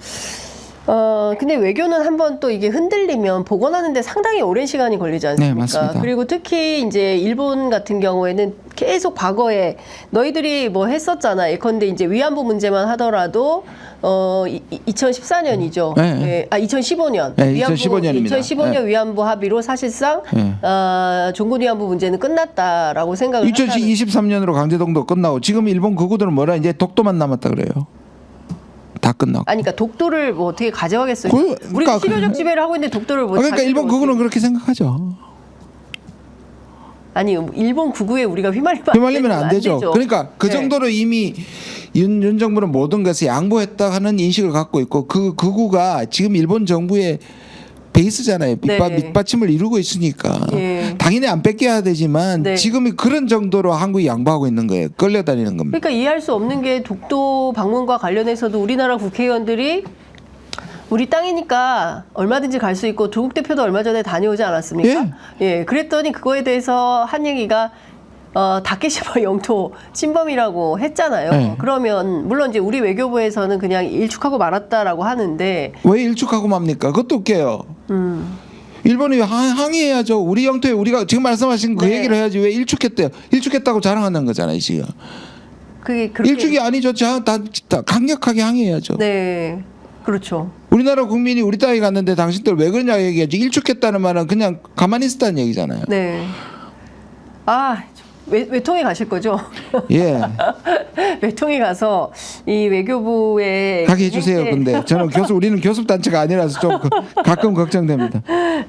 근데 외교는 한번 또 이게 흔들리면 복원하는데 상당히 오랜 시간이 걸리지 않습니까? 네, 맞습니다. 그리고 특히 이제 일본 같은 경우에는 계속 과거에 너희들이 뭐 했었잖아. 예컨대 이제 위안부 문제만 하더라도 2014년이죠. 네. 2015년. 네, 2015년입니다. 2015년 네. 위안부 합의로 사실상 네. 종군 위안부 문제는 끝났다라고 생각을 한다는. 2023년으로 강제동도 끝나고 지금 일본 극우들은 뭐라 이제 독도만 남았다 그래요. 다 끝나고. 아니, 그러니까 독도를 뭐 어떻게 가져가겠어요? 그러니까 우리가 실효적 지배를 하고 있는데 독도를 뭐 그러니까 자기들 일본 어떻게- 극우는 그렇게 생각하죠. 아니 일본 극우에 우리가 휘말리면 안 되죠. 그러니까 그 네. 정도로 이미 윤 정부는 모든 것을 양보했다 하는 인식을 갖고 있고 그 극우가 지금 일본 정부의 베이스잖아요. 네. 밑받침을 이루고 있으니까 예. 당연히 안 뺏겨야 되지만 네. 지금이 그런 정도로 한국이 양보하고 있는 거예요. 끌려다니는 겁니다. 그러니까 이해할 수 없는 게 독도 방문과 관련해서도 우리나라 국회의원들이 우리 땅이니까 얼마든지 갈 수 있고 조국 대표도 얼마 전에 다녀오지 않았습니까? 예. 그랬더니 그거에 대해서 한 얘기가 다케시마 영토 침범이라고 했잖아요. 네. 그러면 물론 이제 우리 외교부에서는 그냥 일축하고 말았다라고 하는데 왜 일축하고 맙니까? 그것도 웃겨요. 일본이 항의해야죠. 우리 영토에 우리가 지금 말씀하신 그 네. 얘기를 해야지 왜 일축했대요. 일축했다고 자랑한다는 거잖아요. 지금. 그게 그렇게 일축이 아니죠. 다 강력하게 항의해야죠. 네. 그렇죠. 우리나라 국민이 우리 땅에 갔는데 당신들 왜 그러냐 얘기하지. 일축했다는 말은 그냥 가만히 있었다는 얘기잖아요. 네. 외통에 가실 거죠? 예. 외통에 가서 이 외교부의 가게 해주세요. 근데 저는 우리는 교섭 단체가 아니라서 좀 가끔 걱정됩니다.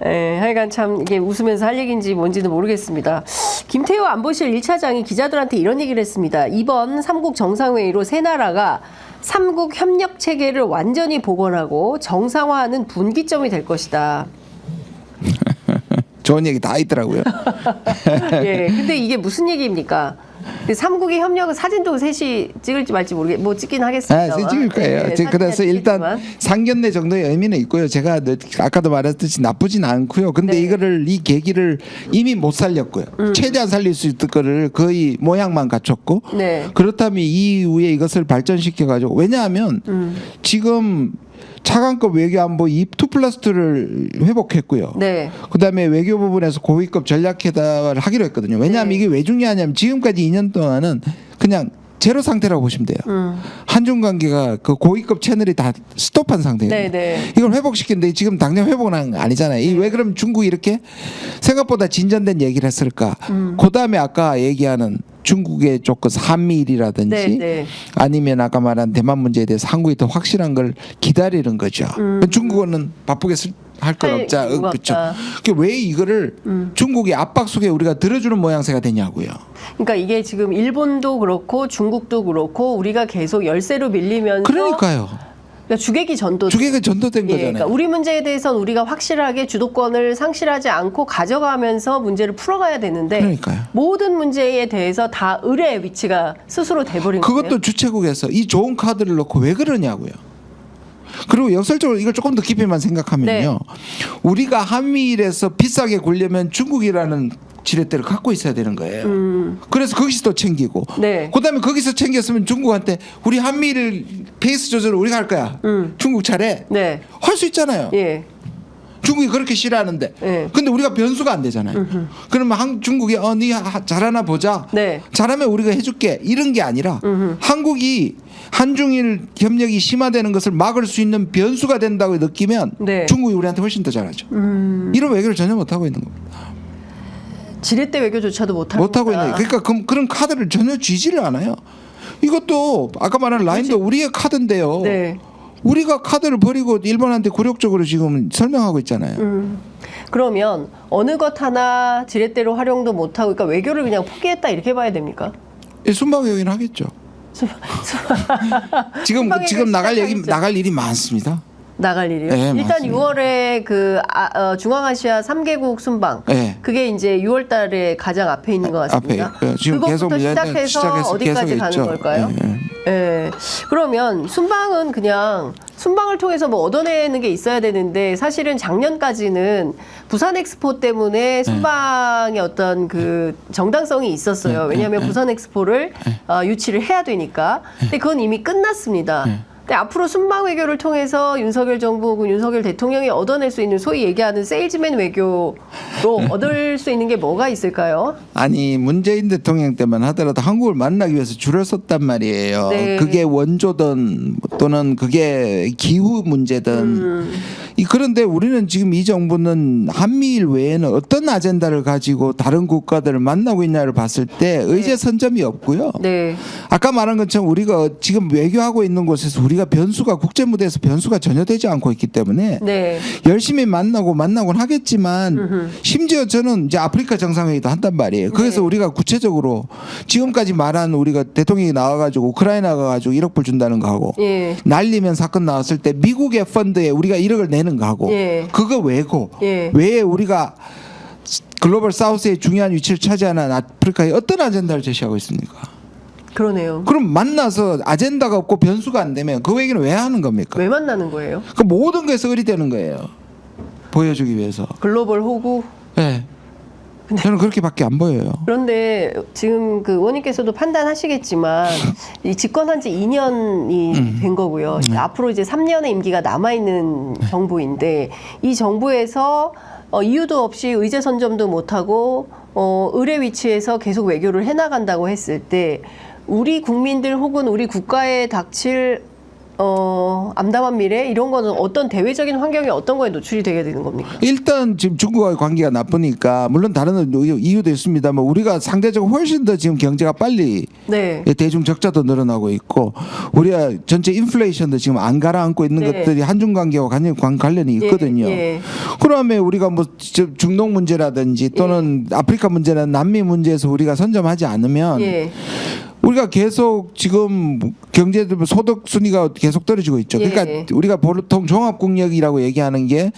예, 하여간 참 이게 웃으면서 할 얘기인지 뭔지는 모르겠습니다. 김태호 안보실 1차장이 기자들한테 이런 얘기를 했습니다. 이번 3국 정상회의로 세 나라가 3국 협력 체계를 완전히 복원하고 정상화하는 분기점이 될 것이다. 좋은 얘기 다 있더라고요. 예, 근데 이게 무슨 얘기입니까? 근데 삼국의 협력은 사진도 셋이 찍을지 말지 모르겠. 뭐 찍긴 하겠습니다. 아, 찍을 거예요. 그래서 일단 상견례 정도의 의미는 있고요. 제가 아까도 말했듯이 나쁘진 않고요. 근데 네. 이거를 이 계기를 이미 못 살렸고요. 최대한 살릴 수 있을 거를 거의 모양만 갖췄고 네. 그렇다면 이후에 이것을 발전시켜 가지고 왜냐하면 지금 차관급 외교안보 2+2를 회복했고요. 네. 그다음에 외교 부분에서 고위급 전략회담을 하기로 했거든요. 왜냐하면 네. 이게 왜 중요하냐면 지금까지 2년 동안은 그냥 제로 상태라고 보시면 돼요. 한중 관계가 그 고위급 채널이 다 스톱한 상태예요. 네, 네. 이걸 회복시키는데 지금 당장 회복은 한 거 아니잖아요. 이 왜 그럼 중국이 이렇게 생각보다 진전된 얘기를 했을까? 그다음에 아까 얘기하는 중국의 조건 한미일이라든지 네, 네. 아니면 아까 말한 대만 문제에 대해서 한국이 더 확실한 걸 기다리는 거죠. 중국은 바쁘게 할 건 할 없자. 이유가 그렇죠. 없다. 왜 이거를 중국의 압박 속에 우리가 들어주는 모양새가 되냐고요. 그러니까 이게 지금 일본도 그렇고 중국도 그렇고 우리가 계속 열세로 밀리면서 그러니까요. 그러니까 주객이 전도. 주객이 전도된 예, 거잖아요. 그러니까 우리 문제에 대해서는 우리가 확실하게 주도권을 상실하지 않고 가져가면서 문제를 풀어가야 되는데 그러니까요. 모든 문제에 대해서 다 을의 위치가 스스로 돼버린 거예요. 그것도 주최국에서 이 좋은 카드를 넣고 왜 그러냐고요. 그리고 역설적으로 이걸 조금 더 깊이만 생각하면요. 네. 우리가 한미일에서 비싸게 굴려면 중국이라는 지렛대를 갖고 있어야 되는 거예요. 그래서 거기서 또 챙기고 네. 그다음에 거기서 챙겼으면 중국한테 우리 한미일 페이스 조절을 우리가 할 거야. 중국 차례. 네. 할 수 있잖아요. 예. 중국이 그렇게 싫어하는데. 네. 근데 우리가 변수가 안 되잖아요. 그러면 중국이 네 잘하나 보자. 네. 잘하면 우리가 해줄게. 이런 게 아니라 한국이 한중일 협력이 심화되는 것을 막을 수 있는 변수가 된다고 느끼면 네. 중국이 우리한테 훨씬 더 잘하죠. 이런 외교를 전혀 못 하고 있는 겁니다. 지렛대 외교조차도 못하고 있는 거예요. 그러니까 그런 카드를 전혀 쥐지를 않아요. 이것도 아까 말한 라인도 우리의 카드인데요. 네. 우리가 카드를 버리고 일본한테 굴욕적으로 지금 설명하고 있잖아요. 그러면 어느 것 하나 지렛대로 활용도 못하고 그러니까 외교를 그냥 포기했다 이렇게 봐야 됩니까? 순방 여기는 하겠죠. 지금 나갈 일이 많습니다. 나갈 일이요? 네, 일단 맞습니다. 6월에 그 중앙아시아 3개국 순방 네. 그게 이제 6월 달에 가장 앞에 있는 것 같습니다. 앞에 지금 계속 그것부터 시작해서 어디까지 계속 가는 있죠. 걸까요? 네. 예. 그러면 순방은 그냥 순방을 통해서 뭐 얻어내는 게 있어야 되는데 사실은 작년까지는 부산 엑스포 때문에 순방의 어떤 그 정당성이 있었어요. 왜냐하면 부산 엑스포를 유치를 해야 되니까. 근데 그건 이미 끝났습니다. 근데 앞으로 순방 외교를 통해서 윤석열 정부 혹은 윤석열 대통령이 얻어낼 수 있는 소위 얘기하는 세일즈맨 외교로 얻을 수 있는 게 뭐가 있을까요? 아니 문재인 대통령 때만 하더라도 한국을 만나기 위해서 줄을 섰단 말이에요. 네. 그게 원조든 또는 그게 기후 문제든 그런데 우리는 지금 이 정부는 한미일 외에는 어떤 아젠다를 가지고 다른 국가들을 만나고 있냐를 봤을 때 의제 선점이 없고요. 네. 아까 말한 것처럼 우리가 지금 외교하고 있는 곳에서 우리가 변수가 국제 무대에서 변수가 전혀 되지 않고 있기 때문에 네. 열심히 만나곤 하겠지만 심지어 저는 이제 아프리카 정상회의도 한단 말이에요. 그래서 네. 우리가 구체적으로 지금까지 말한 우리가 대통령이 나와가지고 우크라이나 가가지고 1억 불 준다는 거 하고 예. 날리면 사건 나왔을 때 미국의 펀드에 우리가 1억을 내는 거 하고 예. 그거 왜고 예. 왜 우리가 글로벌 사우스의 중요한 위치를 차지하는 아프리카에 어떤 아젠다를 제시하고 있습니까? 그러네요. 그럼 만나서 아젠다가 없고 변수가 안 되면 그 얘기는 왜 하는 겁니까? 왜 만나는 거예요? 그 모든 것에서 의리되는 거예요. 보여주기 위해서. 글로벌 호구. 네. 저는 그렇게밖에 안 보여요. 그런데 지금 그 의원님께서도 판단하시겠지만 이 집권한 지 2년이 된 거고요. 앞으로 이제 3년의 임기가 남아 있는 정부인데 이 정부에서 이유도 없이 의제 선점도 못 하고 을의 위치에서 계속 외교를 해 나간다고 했을 때 우리 국민들 혹은 우리 국가에 닥칠 암담한 미래 이런 거는 어떤 대외적인 환경이 어떤 거에 노출이 되게 되는 겁니까? 일단 지금 중국과의 관계가 나쁘니까 물론 다른 이유도 있습니다만 우리가 상대적으로 훨씬 더 지금 경제가 빨리 네. 대중 적자도 늘어나고 있고 우리가 전체 인플레이션도 지금 안 가라앉고 있는 네. 것들이 한중 관계와 관련이 있거든요. 예. 그러면 우리가 뭐 중동 문제라든지 또는 아프리카 문제나 남미 문제에서 우리가 선점하지 않으면 예. 우리가 계속 지금 경제 소득 순위가 계속 떨어지고 있죠. 예. 그러니까 우리가 보통 종합국력이라고 얘기하는 게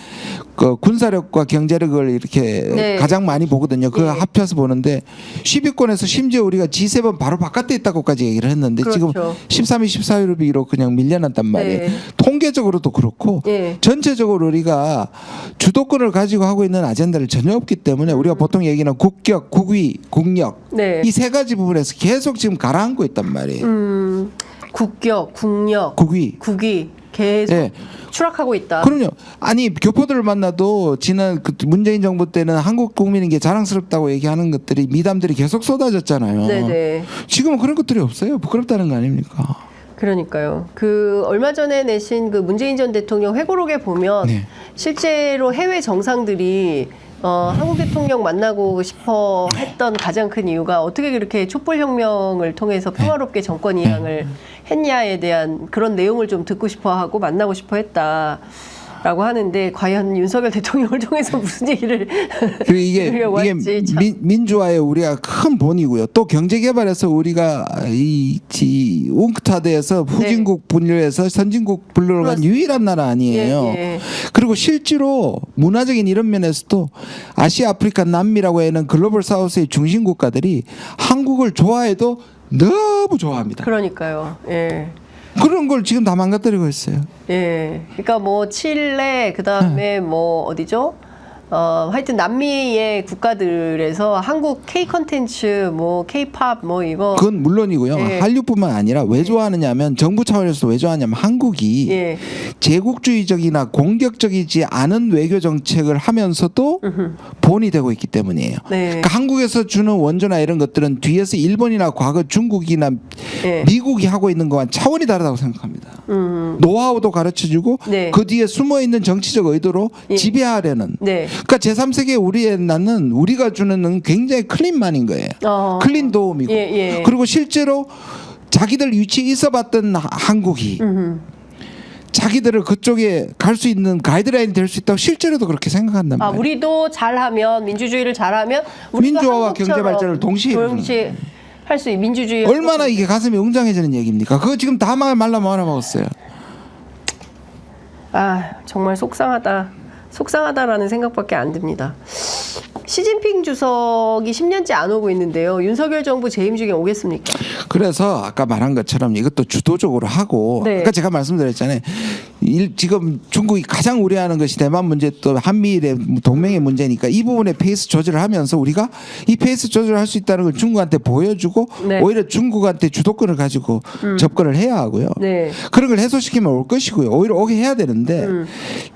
그 군사력과 경제력을 이렇게 네. 가장 많이 보거든요. 그거 예. 합쳐서 보는데 10위권에서 심지어 우리가 G7 바로 바깥에 있다고까지 얘기를 했는데 지금 그렇죠. 13위, 14위로 그냥 밀려났단 말이에요. 네. 통계적으로도 그렇고 예. 전체적으로 우리가 주도권을 가지고 하고 있는 아젠다를 전혀 없기 때문에 우리가 보통 얘기하는 국격, 국위, 국력 네. 이 세 가지 부분에서 계속 지금 가라앉고 있단 말이에요. 국격, 국력, 국위. 국위 계속 예. 추락하고 있다. 그럼요. 아니 교포들을 만나도 지난 그 문재인 정부 때는 한국 국민인 게 자랑스럽다고 얘기하는 것들이 미담들이 계속 쏟아졌잖아요. 네네. 지금은 그런 것들이 없어요. 부끄럽다는 거 아닙니까? 그러니까요. 그 얼마 전에 내신 그 문재인 전 대통령 회고록에 보면 네. 실제로 해외 정상들이 한국 대통령 만나고 싶어 했던 가장 큰 이유가 어떻게 그렇게 촛불혁명을 통해서 평화롭게 정권 이양을 했냐에 대한 그런 내용을 좀 듣고 싶어 하고 만나고 싶어 했다라고 하는데 과연 윤석열 대통령을 통해서 무슨 얘기를 그리고 이게 들으려고 할지 참. 민주화의 우리가 큰 본이고요. 또 경제 개발에서 우리가 이 웅크타드에서 후진국 분류에서 선진국 분류로 간 그렇습니다. 유일한 나라 아니에요. 예, 예. 그리고 실제로 문화적인 이런 면에서도 아시아, 아프리카, 남미라고 하는 글로벌 사우스의 중심 국가들이 한국을 좋아해도 너무 좋아합니다. 그러니까요. 예. 그런 걸 지금 다 망가뜨리고 있어요. 예. 그러니까 뭐 칠레 그다음에 뭐 어디죠? 하여튼 남미의 국가들에서 한국 K 컨텐츠 뭐 K-팝 뭐 이거 그건 물론이고요. 예. 한류뿐만 아니라 왜 좋아하느냐면 정부 차원에서 왜 좋아하냐면 한국이 예. 제국주의적이나 공격적이지 않은 외교 정책을 하면서도 본이 되고 있기 때문이에요. 네. 그러니까 한국에서 주는 원조나 이런 것들은 뒤에서 일본이나 과거 중국이나 예. 미국이 하고 있는 것과 차원이 다르다고 생각합니다. 노하우도 가르쳐주고 네. 그 뒤에 숨어 있는 정치적 의도로 예. 지배하려는. 네. 그러니까 제3세계 우리의 나는 우리가 주는 굉장히 클린만인 거예요. 클린 도움이고. 예, 예. 그리고 실제로 자기들 위치에 있어봤던 한국이 자기들을 그쪽에 갈 수 있는 가이드라인이 될 수 있다고 실제로도 그렇게 생각한단 말이에요. 우리도 잘하면 민주주의를 잘하면 우리가 민주화와 한국처럼 경제 발전을 동시에 할 수 있는 민주주의 얼마나 이게 가슴이 웅장해지는 얘기입니까? 그거 지금 다 말라 말아먹었어요. 정말 속상하다라는 생각밖에 안 듭니다. 시진핑 주석이 10년째 안 오고 있는데요. 윤석열 정부 재임 중에 오겠습니까? 그래서 아까 말한 것처럼 이것도 주도적으로 하고 네. 아까 제가 말씀드렸잖아요. 지금 중국이 가장 우려하는 것이 대만 문제 또 한미일의 동맹의 문제니까 이 부분에 페이스 조절을 하면서 우리가 이 페이스 조절을 할 수 있다는 걸 중국한테 보여주고 네. 오히려 중국한테 주도권을 가지고 접근을 해야 하고요. 네. 그런 걸 해소시키면 올 것이고요. 오히려 오게 해야 되는데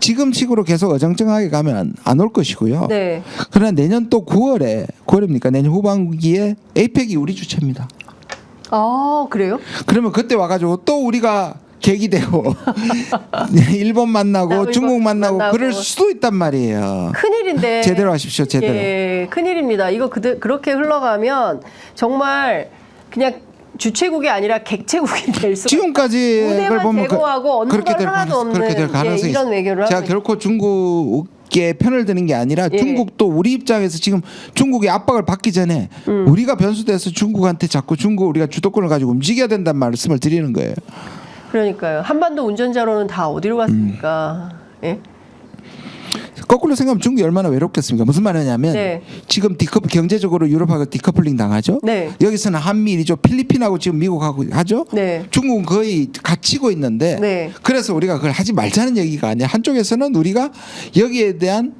지금 식으로 계속 어정쩡하게 가면 안 올 것이고요. 네. 그러나 내년 또 9월입니까? 내년 후반기에 에이펙이 우리 주체입니다. 그래요? 그러면 그때 와가지고 또 우리가 계기되고 일본 만나고 중국 만나고 그럴 수도 있단 말이에요. 큰일인데. 제대로 하십시오. 제대로. 예, 큰일입니다. 이거 그렇게 흘러가면 정말 그냥 주최국이 아니라 객체국이 될 수. 지금까지 그걸 무대만 보면 제거하고 얻는 건 하나도 없는 그렇게 될 가능성이 이런 외교를 제가 하고 결코 중국에 편을 드는 게 아니라 예. 중국도 우리 입장에서 지금 중국의 압박을 받기 전에 우리가 변수돼서 중국한테 자꾸 우리가 주도권을 가지고 움직여야 된다는 말씀을 드리는 거예요. 그러니까요. 한반도 운전자로는 다 어디로 갔습니까? 예? 거꾸로 생각하면 중국이 얼마나 외롭겠습니까? 무슨 말이냐면 네. 지금 경제적으로 유럽하고 디커플링 당하죠. 네. 여기서는 한미일이죠. 필리핀하고 지금 미국하고 하죠. 네. 중국은 거의 갇히고 있는데 네. 그래서 우리가 그걸 하지 말자는 얘기가 아니야. 한쪽에서는 우리가 여기에 대한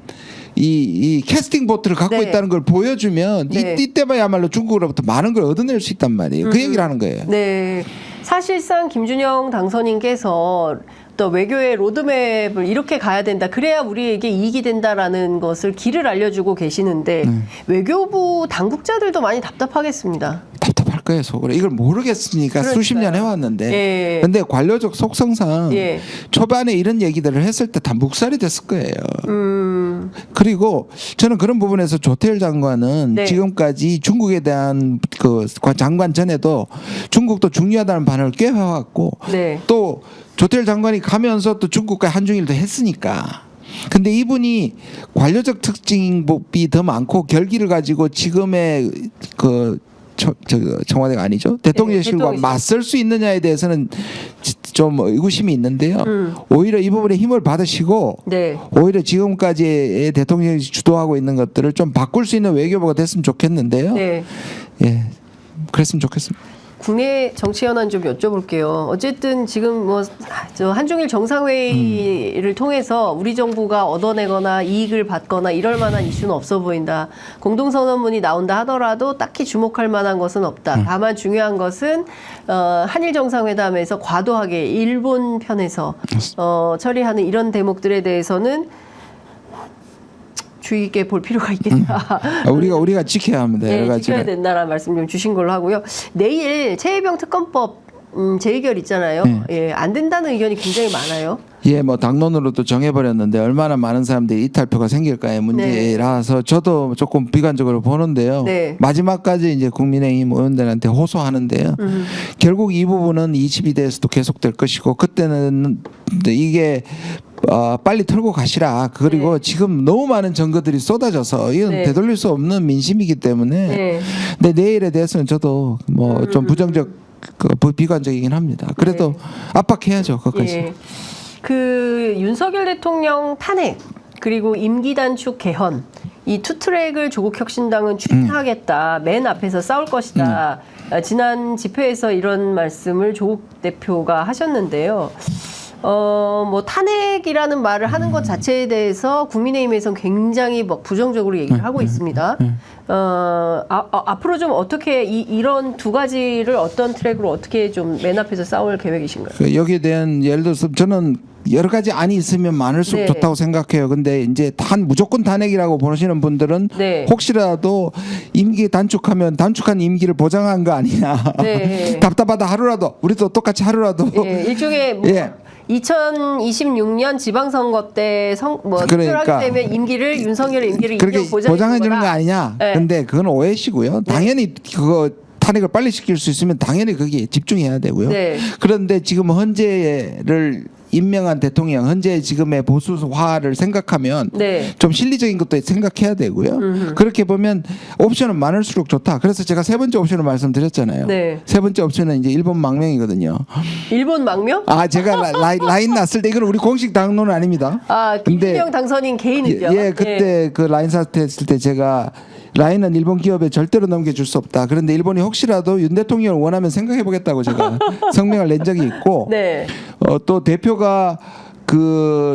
이 캐스팅 보트를 갖고 네. 있다는 걸 보여주면 네. 이때야말로 중국으로부터 많은 걸 얻어낼 수 있단 말이에요. 그 얘기를 하는 거예요. 네. 사실상 김준영 당선인께서 또 외교의 로드맵을 이렇게 가야 된다. 그래야 우리에게 이익이 된다라는 것을 길을 알려주고 계시는데 외교부 당국자들도 많이 답답하겠습니다. 답답할 거예요, 속으로. 이걸 모르겠으니까 그러니까요. 수십 년 해왔는데. 예. 근데 관료적 속성상 예. 초반에 이런 얘기들을 했을 때 다 묵살이 됐을 거예요. 그리고 저는 그런 부분에서 조태열 장관은 네. 지금까지 중국에 대한 그 장관 전에도 중국도 중요하다는 반응을 꽤 해왔고 네. 또 조태열 장관이 가면서 또 중국과 한중일도 했으니까. 근데 이분이 관료적 특징이 더 많고 결기를 가지고 지금의 그 청와대가 아니죠. 대통령실과 대통령실. 맞설 수 있느냐에 대해서는 좀 의구심이 있는데요. 오히려 이 부분에 힘을 받으시고 네. 오히려 지금까지의 대통령이 주도하고 있는 것들을 좀 바꿀 수 있는 외교부가 됐으면 좋겠는데요. 네. 예, 그랬으면 좋겠습니다. 국내 정치 현안 좀 여쭤볼게요. 어쨌든 지금 뭐 저 한중일 정상회의를 통해서 우리 정부가 얻어내거나 이익을 받거나 이럴 만한 이슈는 없어 보인다. 공동선언문이 나온다 하더라도 딱히 주목할 만한 것은 없다. 다만 중요한 것은 한일 정상회담에서 과도하게 일본 편에서 처리하는 이런 대목들에 대해서는 주의 있게 볼 필요가 있겠다. 우리가 지켜야 합니다. 네, 여러 가지를. 지켜야 된다라는 말씀 좀 주신 걸로 하고요. 내일 최혜병 특검법 재의결 있잖아요. 네. 예, 안 된다는 의견이 굉장히 많아요. 예, 뭐 당론으로 또 정해버렸는데 얼마나 많은 사람들이 이탈표가 생길까의 문제라서 저도 조금 비관적으로 보는데요. 네. 마지막까지 이제 국민의힘 의원들한테 호소하는데요. 결국 이 부분은 22대에서도 계속될 것이고 그때는 이게 빨리 털고 가시라. 그리고 지금 너무 많은 증거들이 쏟아져서 이건 네. 되돌릴 수 없는 민심이기 때문에. 네. 근데 내일에 대해서는 저도 뭐 좀 부정적, 비관적이긴 합니다. 그래도 압박해야죠. 그것까지. 예. 그 윤석열 대통령 탄핵 그리고 임기 단축 개헌 이 투 트랙을 조국 혁신당은 추진하겠다. 맨 앞에서 싸울 것이다. 지난 집회에서 이런 말씀을 조국 대표가 하셨는데요. 뭐 탄핵이라는 말을 하는 것 자체에 대해서 국민의힘에서는 굉장히 막 부정적으로 얘기를 하고 있습니다. 앞으로 좀 어떻게 이런 두 가지를 어떤 트랙으로 어떻게 좀 맨 앞에서 싸울 계획이신가요? 여기에 대한 예를 들어서 저는 여러 가지 안이 있으면 많을수록 네. 좋다고 생각해요. 근데 이제 무조건 탄핵이라고 보시는 분들은 네. 혹시라도 임기 단축하면 단축한 임기를 보장한 거 아니냐. 네. 답답하다 하루라도 우리도 똑같이 하루라도. 예, 일종의 뭐 예. 2026년 지방선거 때 투표를 그러니까. 하게 되면 윤석열의 임기를 그렇게 인정 보장해 보장해 주는 거 아니냐. 네. 근데 그건 오해시고요. 당연히 그거 탄핵을 빨리 시킬 수 있으면 당연히 거기에 집중해야 되고요. 네. 그런데 지금 헌재를 임명한 대통령, 헌재 지금의 보수화를 생각하면 네. 좀 실리적인 것도 생각해야 되고요. 그렇게 보면 옵션은 많을수록 좋다. 그래서 제가 세 번째 옵션을 말씀드렸잖아요. 네. 세 번째 옵션은 이제 일본 망명이거든요. 일본 망명? 제가 라인 났을 때 이건 우리 공식 당론은 아닙니다. 근데 김준영 당선인 개인 의견. 예, 그때 그 라인 사퇴했을 때 제가 라인은 일본 기업에 절대로 넘겨줄 수 없다. 그런데 일본이 혹시라도 윤 대통령을 원하면 생각해보겠다고 제가 성명을 낸 적이 있고 네. 또 대표가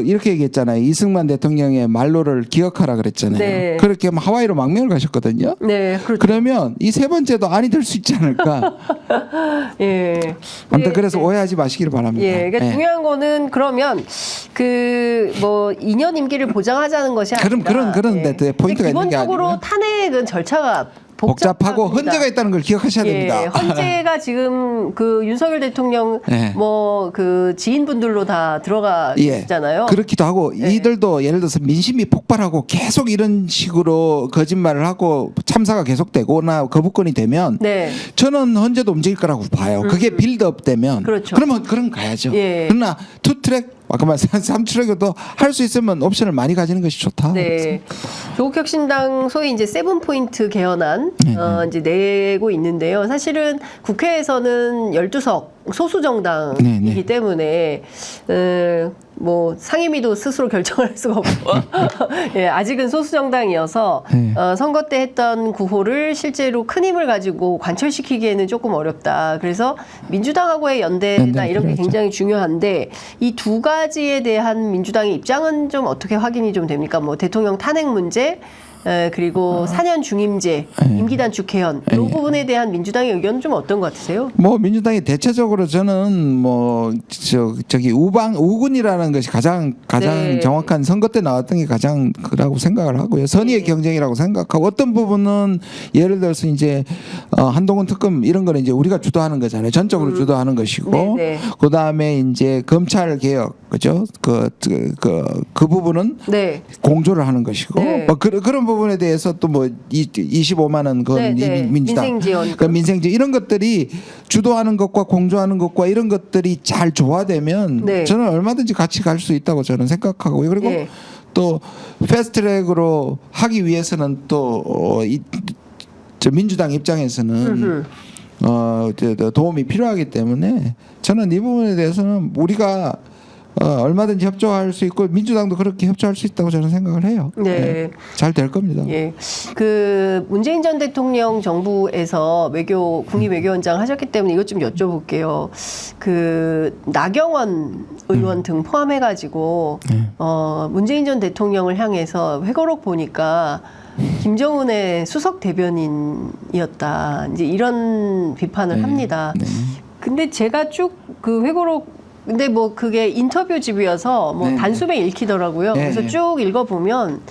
이렇게 얘기했잖아요. 이승만 대통령의 말로를 기억하라 그랬잖아요. 네. 그렇게 하면 하와이로 망명을 가셨거든요. 네, 그렇죠. 그러면 이 세 번째도 아니 될 수 있지 않을까. 예. 아무튼 그래서 오해하지 마시기를 바랍니다. 예, 그러니까 예. 중요한 거는 그러면 뭐 2년 임기를 보장하자는 것이 아니라 그런 데 포인트가 있는 게 기본적으로 아니고요. 탄핵은 절차가 복잡하고 복잡합니다. 헌재가 있다는 걸 기억하셔야 됩니다. 예, 헌재가 지금 그 윤석열 대통령 예. 뭐 그 지인분들로 다 들어가 계시잖아요. 그렇기도 하고 예. 이들도 예를 들어서 민심이 폭발하고 계속 이런 식으로 거짓말을 하고 참사가 계속되거나 거부권이 되면 네. 저는 헌재도 움직일 거라고 봐요. 그게 빌드업 되면 그렇죠. 그러면 가야죠. 예. 그러나 투 트랙 아까 말씀 3트랙도 할 수 있으면 옵션을 많이 가지는 것이 좋다. 네. 조국혁신당 소위 이제 7포인트 개헌안 이제 내고 있는데요. 사실은 국회에서는 12석 소수 정당이기 네. 때문에 뭐 상임위도 스스로 결정할 수가 없고 예, 아직은 소수 정당이어서 네. 선거 때 했던 구호를 실제로 큰 힘을 가지고 관철시키기에는 조금 어렵다. 그래서 민주당하고의 연대나 이런 게 필요하죠. 굉장히 중요한데 이 두 가지에 대한 민주당의 입장은 좀 어떻게 확인이 좀 됩니까? 뭐 대통령 탄핵 문제 그리고 4년 중임제, 임기 단축 개헌 이 부분에 대한 민주당의 의견은 좀 어떤 것 같으세요? 뭐 민주당이 대체적으로 저는 뭐 저기 우군이라는 것이 가장 네. 정확한 선거 때 나왔던 게 가장 그라고 생각을 하고요. 선의의 경쟁이라고 생각하고 어떤 부분은 예를 들어서 이제 한동훈 특검 이런 거는 이제 우리가 주도하는 거잖아요. 전적으로 주도하는 것이고 네. 그다음에 이제 검찰 개혁 그죠? 그 부분은 네. 공조를 하는 것이고 네. 뭐 그런 부분에 대해서 또 뭐 25만 원 그 네. 민주당 민생지원. 그 민생지 이런 것들이 주도하는 것과 공조하는 것과 이런 것들이 잘 조화되면 네. 저는 얼마든지 같이 갈 수 있다고 저는 생각하고요. 그리고 네. 또 패스트트랙으로 하기 위해서는 또 저 민주당 입장에서는 도움이 필요하기 때문에 저는 이 부분에 대해서는 우리가 얼마든지 협조할 수 있고 민주당도 그렇게 협조할 수 있다고 저는 생각을 해요. 네. 잘 될 겁니다. 예. 그 문재인 전 대통령 정부에서 국립외교원장 하셨기 때문에 이것 좀 여쭤볼게요. 그 나경원 의원 등 포함해가지고 문재인 전 대통령을 향해서 회고록 보니까 김정은의 수석 대변인이었다. 이제 이런 비판을 합니다. 근데 제가 쭉 그 회고록 근데 뭐 그게 인터뷰집이어서 뭐 단숨에 읽히더라고요. 그래서 쭉 읽어보면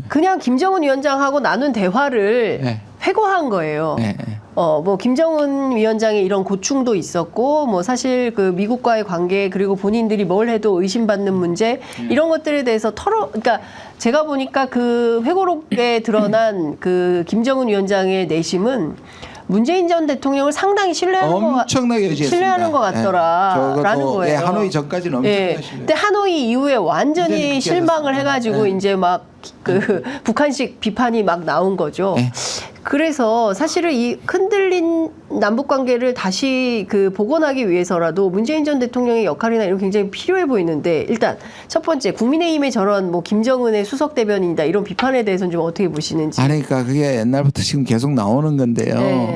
그냥 김정은 위원장하고 나눈 대화를 회고한 거예요. 뭐 김정은 위원장의 이런 고충도 있었고 뭐 사실 그 미국과의 관계 그리고 본인들이 뭘 해도 의심받는 문제 이런 것들에 대해서 그러니까 제가 보니까 그 회고록에 드러난 그 김정은 위원장의 내심은 문재인 전 대통령을 상당히 엄청나게 의지했습니다. 신뢰하는 것 같더라라는 거예요. 하노이 전까지는 엄청나게 신뢰. 근데 하노이 이후에 완전히 실망을 해가지고 이제 막 그 북한식 비판이 막 나온 거죠. 그래서 사실은 이 흔들린 남북 관계를 다시 그 복원하기 위해서라도 문재인 전 대통령의 역할이나 이런 게 굉장히 필요해 보이는데 일단 첫 번째 국민의힘의 저런 뭐 김정은의 수석 대변인이다 이런 비판에 대해서는 좀 어떻게 보시는지. 그러니까 그게 옛날부터 지금 계속 나오는 건데요.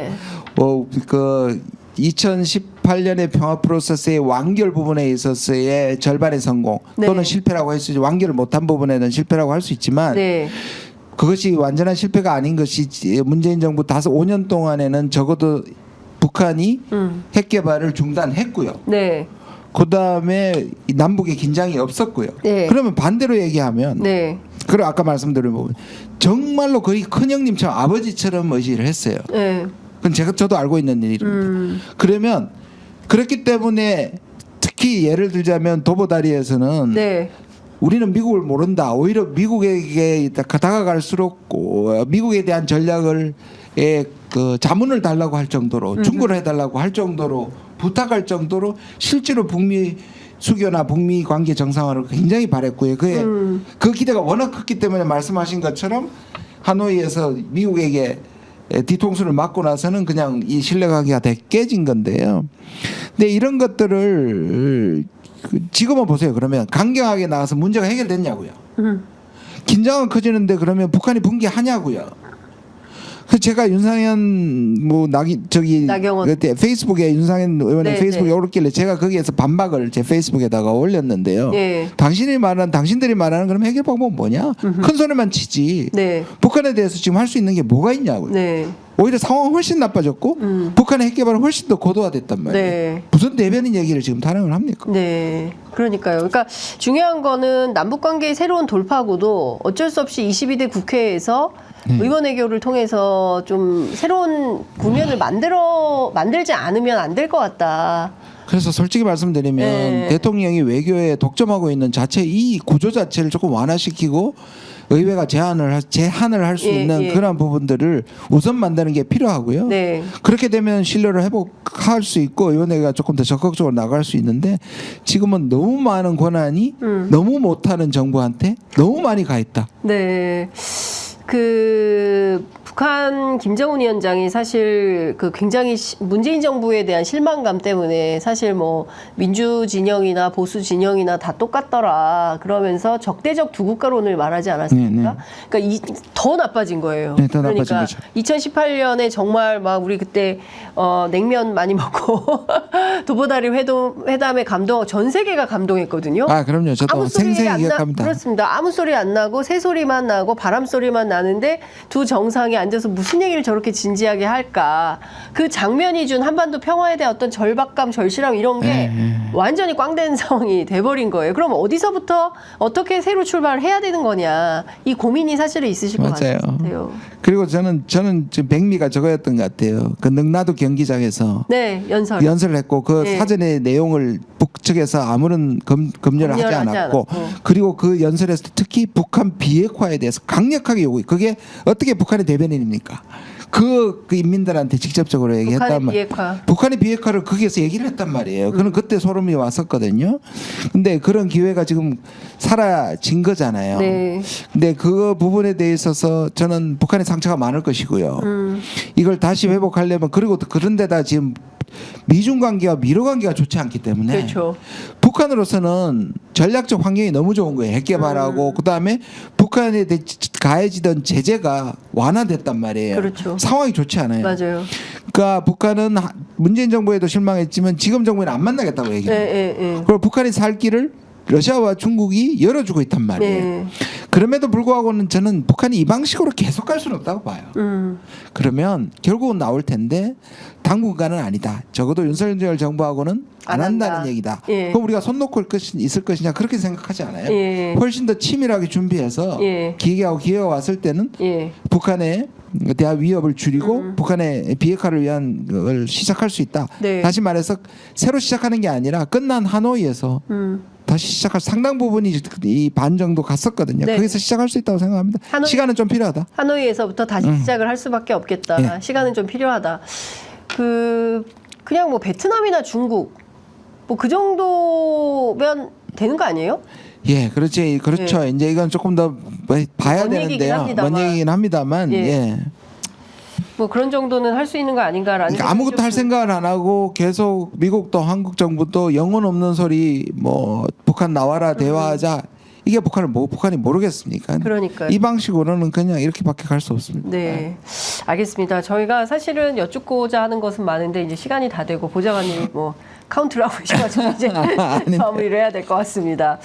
그 2018년의 평화 프로세스의 완결 부분에 있어서의 절반의 성공 또는 실패라고 할 수 있지 완결을 못한 부분에는 실패라고 할 수 있지만 그것이 완전한 실패가 아닌 것이 문재인 정부 5년 동안에는 적어도 북한이 핵 개발을 중단했고요. 그다음에 남북의 긴장이 없었고요. 그러면 반대로 얘기하면 그리고 아까 말씀드린 부분 정말로 거의 큰형님처럼 아버지처럼 의지를 했어요. 그건 저도 알고 있는 일입니다. 그러면 그렇기 때문에 특히 예를 들자면 도보다리에서는 우리는 미국을 모른다. 오히려 미국에게 다가갈수록 미국에 대한 전략을 그 자문을 달라고 할 정도로 충고를 해달라고 할 정도로 부탁할 정도로 실제로 북미 수교나 북미 관계 정상화를 굉장히 바랬고요. 그 기대가 워낙 컸기 때문에 말씀하신 것처럼 하노이에서 미국에게 뒤통수를 맞고 나서는 그냥 이 신뢰관계가 다 깨진 건데요. 근데 이런 것들을 지금은 보세요. 그러면 강경하게 나와서 문제가 해결됐냐고요. 긴장은 커지는데 그러면 북한이 붕괴하냐고요. 제가 윤상현 나경원 그때 페이스북에 윤상현 의원의 페이스북에 올렸길래 제가 거기에서 반박을 제 페이스북에다가 올렸는데요. 당신들이 말하는 그럼 해결 방법은 뭐냐? 큰 소리만 치지. 북한에 대해서 지금 할 수 있는 게 뭐가 있냐고요. 오히려 상황은 훨씬 나빠졌고 북한의 핵 개발은 훨씬 더 고도화됐단 말이에요. 무슨 대변인 얘기를 지금 타령을 합니까? 그러니까요. 그러니까 중요한 거는 남북 관계의 새로운 돌파구도 어쩔 수 없이 22대 국회에서 의원외교를 통해서 좀 새로운 국면을 만들지 않으면 안 될 것 같다. 그래서 솔직히 말씀드리면 대통령이 외교에 독점하고 있는 자체 이 구조 자체를 조금 완화시키고 의회가 제한을 할 수 있는 그런 부분들을 우선 만드는 게 필요하고요. 그렇게 되면 신뢰를 회복할 수 있고 의원회가 조금 더 적극적으로 나갈 수 있는데 지금은 너무 많은 권한이 너무 못하는 정부한테 너무 많이 가 있다. 그 북한 김정은 위원장이 사실 그 굉장히 문재인 정부에 대한 실망감 때문에 사실 뭐 민주 진영이나 보수 진영이나 다 똑같더라 그러면서 적대적 두 국가론을 말하지 않았습니까? 그러니까 더 나빠진 거예요. 더 나빠진 그러니까 거죠. 2018년에 정말 막 우리 그때 냉면 많이 먹고 도보다리 회담에 전 세계가 감동했거든요. 그럼요. 저도 생생히 기억합니다. 그렇습니다. 아무 소리 안 나고 새 소리만 나고 바람 소리만 나는데 두 정상이 앉아서 무슨 얘기를 저렇게 진지하게 할까? 그 장면이 준 한반도 평화에 대한 어떤 절박감, 절실함 이런 게 완전히 꽝된 상황이 돼버린 거예요. 그럼 어디서부터 어떻게 새로 출발을 해야 되는 거냐? 이 고민이 사실은 있으실 것 같아요. 그리고 저는 지금 백미가 저거였던 것 같아요. 그 능라도 경기장에서 연설을 했고 그 사전의 내용을 북측에서 아무런 검열을 하지 않았고 그리고 그 연설에서 특히 북한 비핵화에 대해서 강력하게 요구해. 그게 어떻게 북한의 대변인입니까? 그 인민들한테 직접적으로 얘기했단 북한의 말이에요. 비핵화. 북한의 비핵화를 거기에서 얘기를 했단 말이에요. 그는 그때 소름이 왔었거든요. 근데 그런 기회가 지금 사라진 거잖아요. 네. 근데 그 부분에 대해서 저는 북한의 상처가 많을 것이고요. 이걸 다시 회복하려면 그리고 또 그런 데다 지금 미중 관계와 미러 관계가 좋지 않기 때문에 그렇죠. 북한으로서는 전략적 환경이 너무 좋은 거예요. 핵 개발하고 그다음에 북한에 대해 가해지던 제재가 완화됐단 말이에요. 그렇죠. 상황이 좋지 않아요. 맞아요. 그러니까 북한은 문재인 정부에도 실망했지만 지금 정부는 안 만나겠다고 얘기해요. 네. 그리고 북한이 살 길을 러시아와 중국이 열어주고 있단 말이에요. 네. 그럼에도 불구하고는 저는 북한이 이 방식으로 계속 갈 수는 없다고 봐요. 그러면 결국은 나올 텐데 당분간은 아니다. 적어도 윤석열 정부하고는 안 안 한다. 한다는 얘기다. 예. 그럼 우리가 손 놓고 있을 것이냐 그렇게 생각하지 않아요. 예. 훨씬 더 치밀하게 준비해서 예. 기회가 왔을 때는 예. 북한의 대한 위협을 줄이고 북한의 비핵화를 위한 걸 시작할 수 있다. 네. 다시 말해서 새로 시작하는 게 아니라 끝난 하노이에서 다시 시작할 상당 부분이 이 반 정도 갔었거든요. 네. 거기서 시작할 수 있다고 생각합니다. 시간은 좀 필요하다. 하노이에서부터 다시 시작을 할 수밖에 없겠다. 예. 시간은 좀 필요하다. 그냥 뭐 베트남이나 중국 뭐 그 정도면 되는 거 아니에요? 예, 그렇지, 그렇죠. 이제 이건 조금 더 봐야 먼 얘기긴 되는데요. 합니다만. 먼 얘기긴 합니다만, 예. 예. 뭐 그런 정도는 할 수 있는 거 아닌가라는. 그러니까 아무것도 할 생각을 안 하고 계속 미국도 한국 정부도 영혼 없는 소리 뭐 북한 나와라 대화하자 이게 북한이 모르겠습니까? 그러니까요. 이 방식으로는 그냥 이렇게밖에 갈 수 없습니다. 네, 알겠습니다. 저희가 사실은 여쭙고자 하는 것은 많은데 이제 시간이 다 되고 보좌관님이 뭐 카운트를 하고 계셔가지고 이제 마무리를 해야 될 것 같습니다.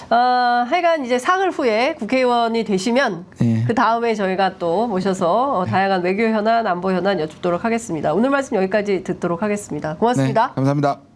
하여간 이제 사흘 후에 국회의원이 되시면 네. 그 다음에 저희가 또 모셔서 다양한 외교 현안, 안보 현안 여쭙도록 하겠습니다. 오늘 말씀 여기까지 듣도록 하겠습니다. 고맙습니다. 네, 감사합니다.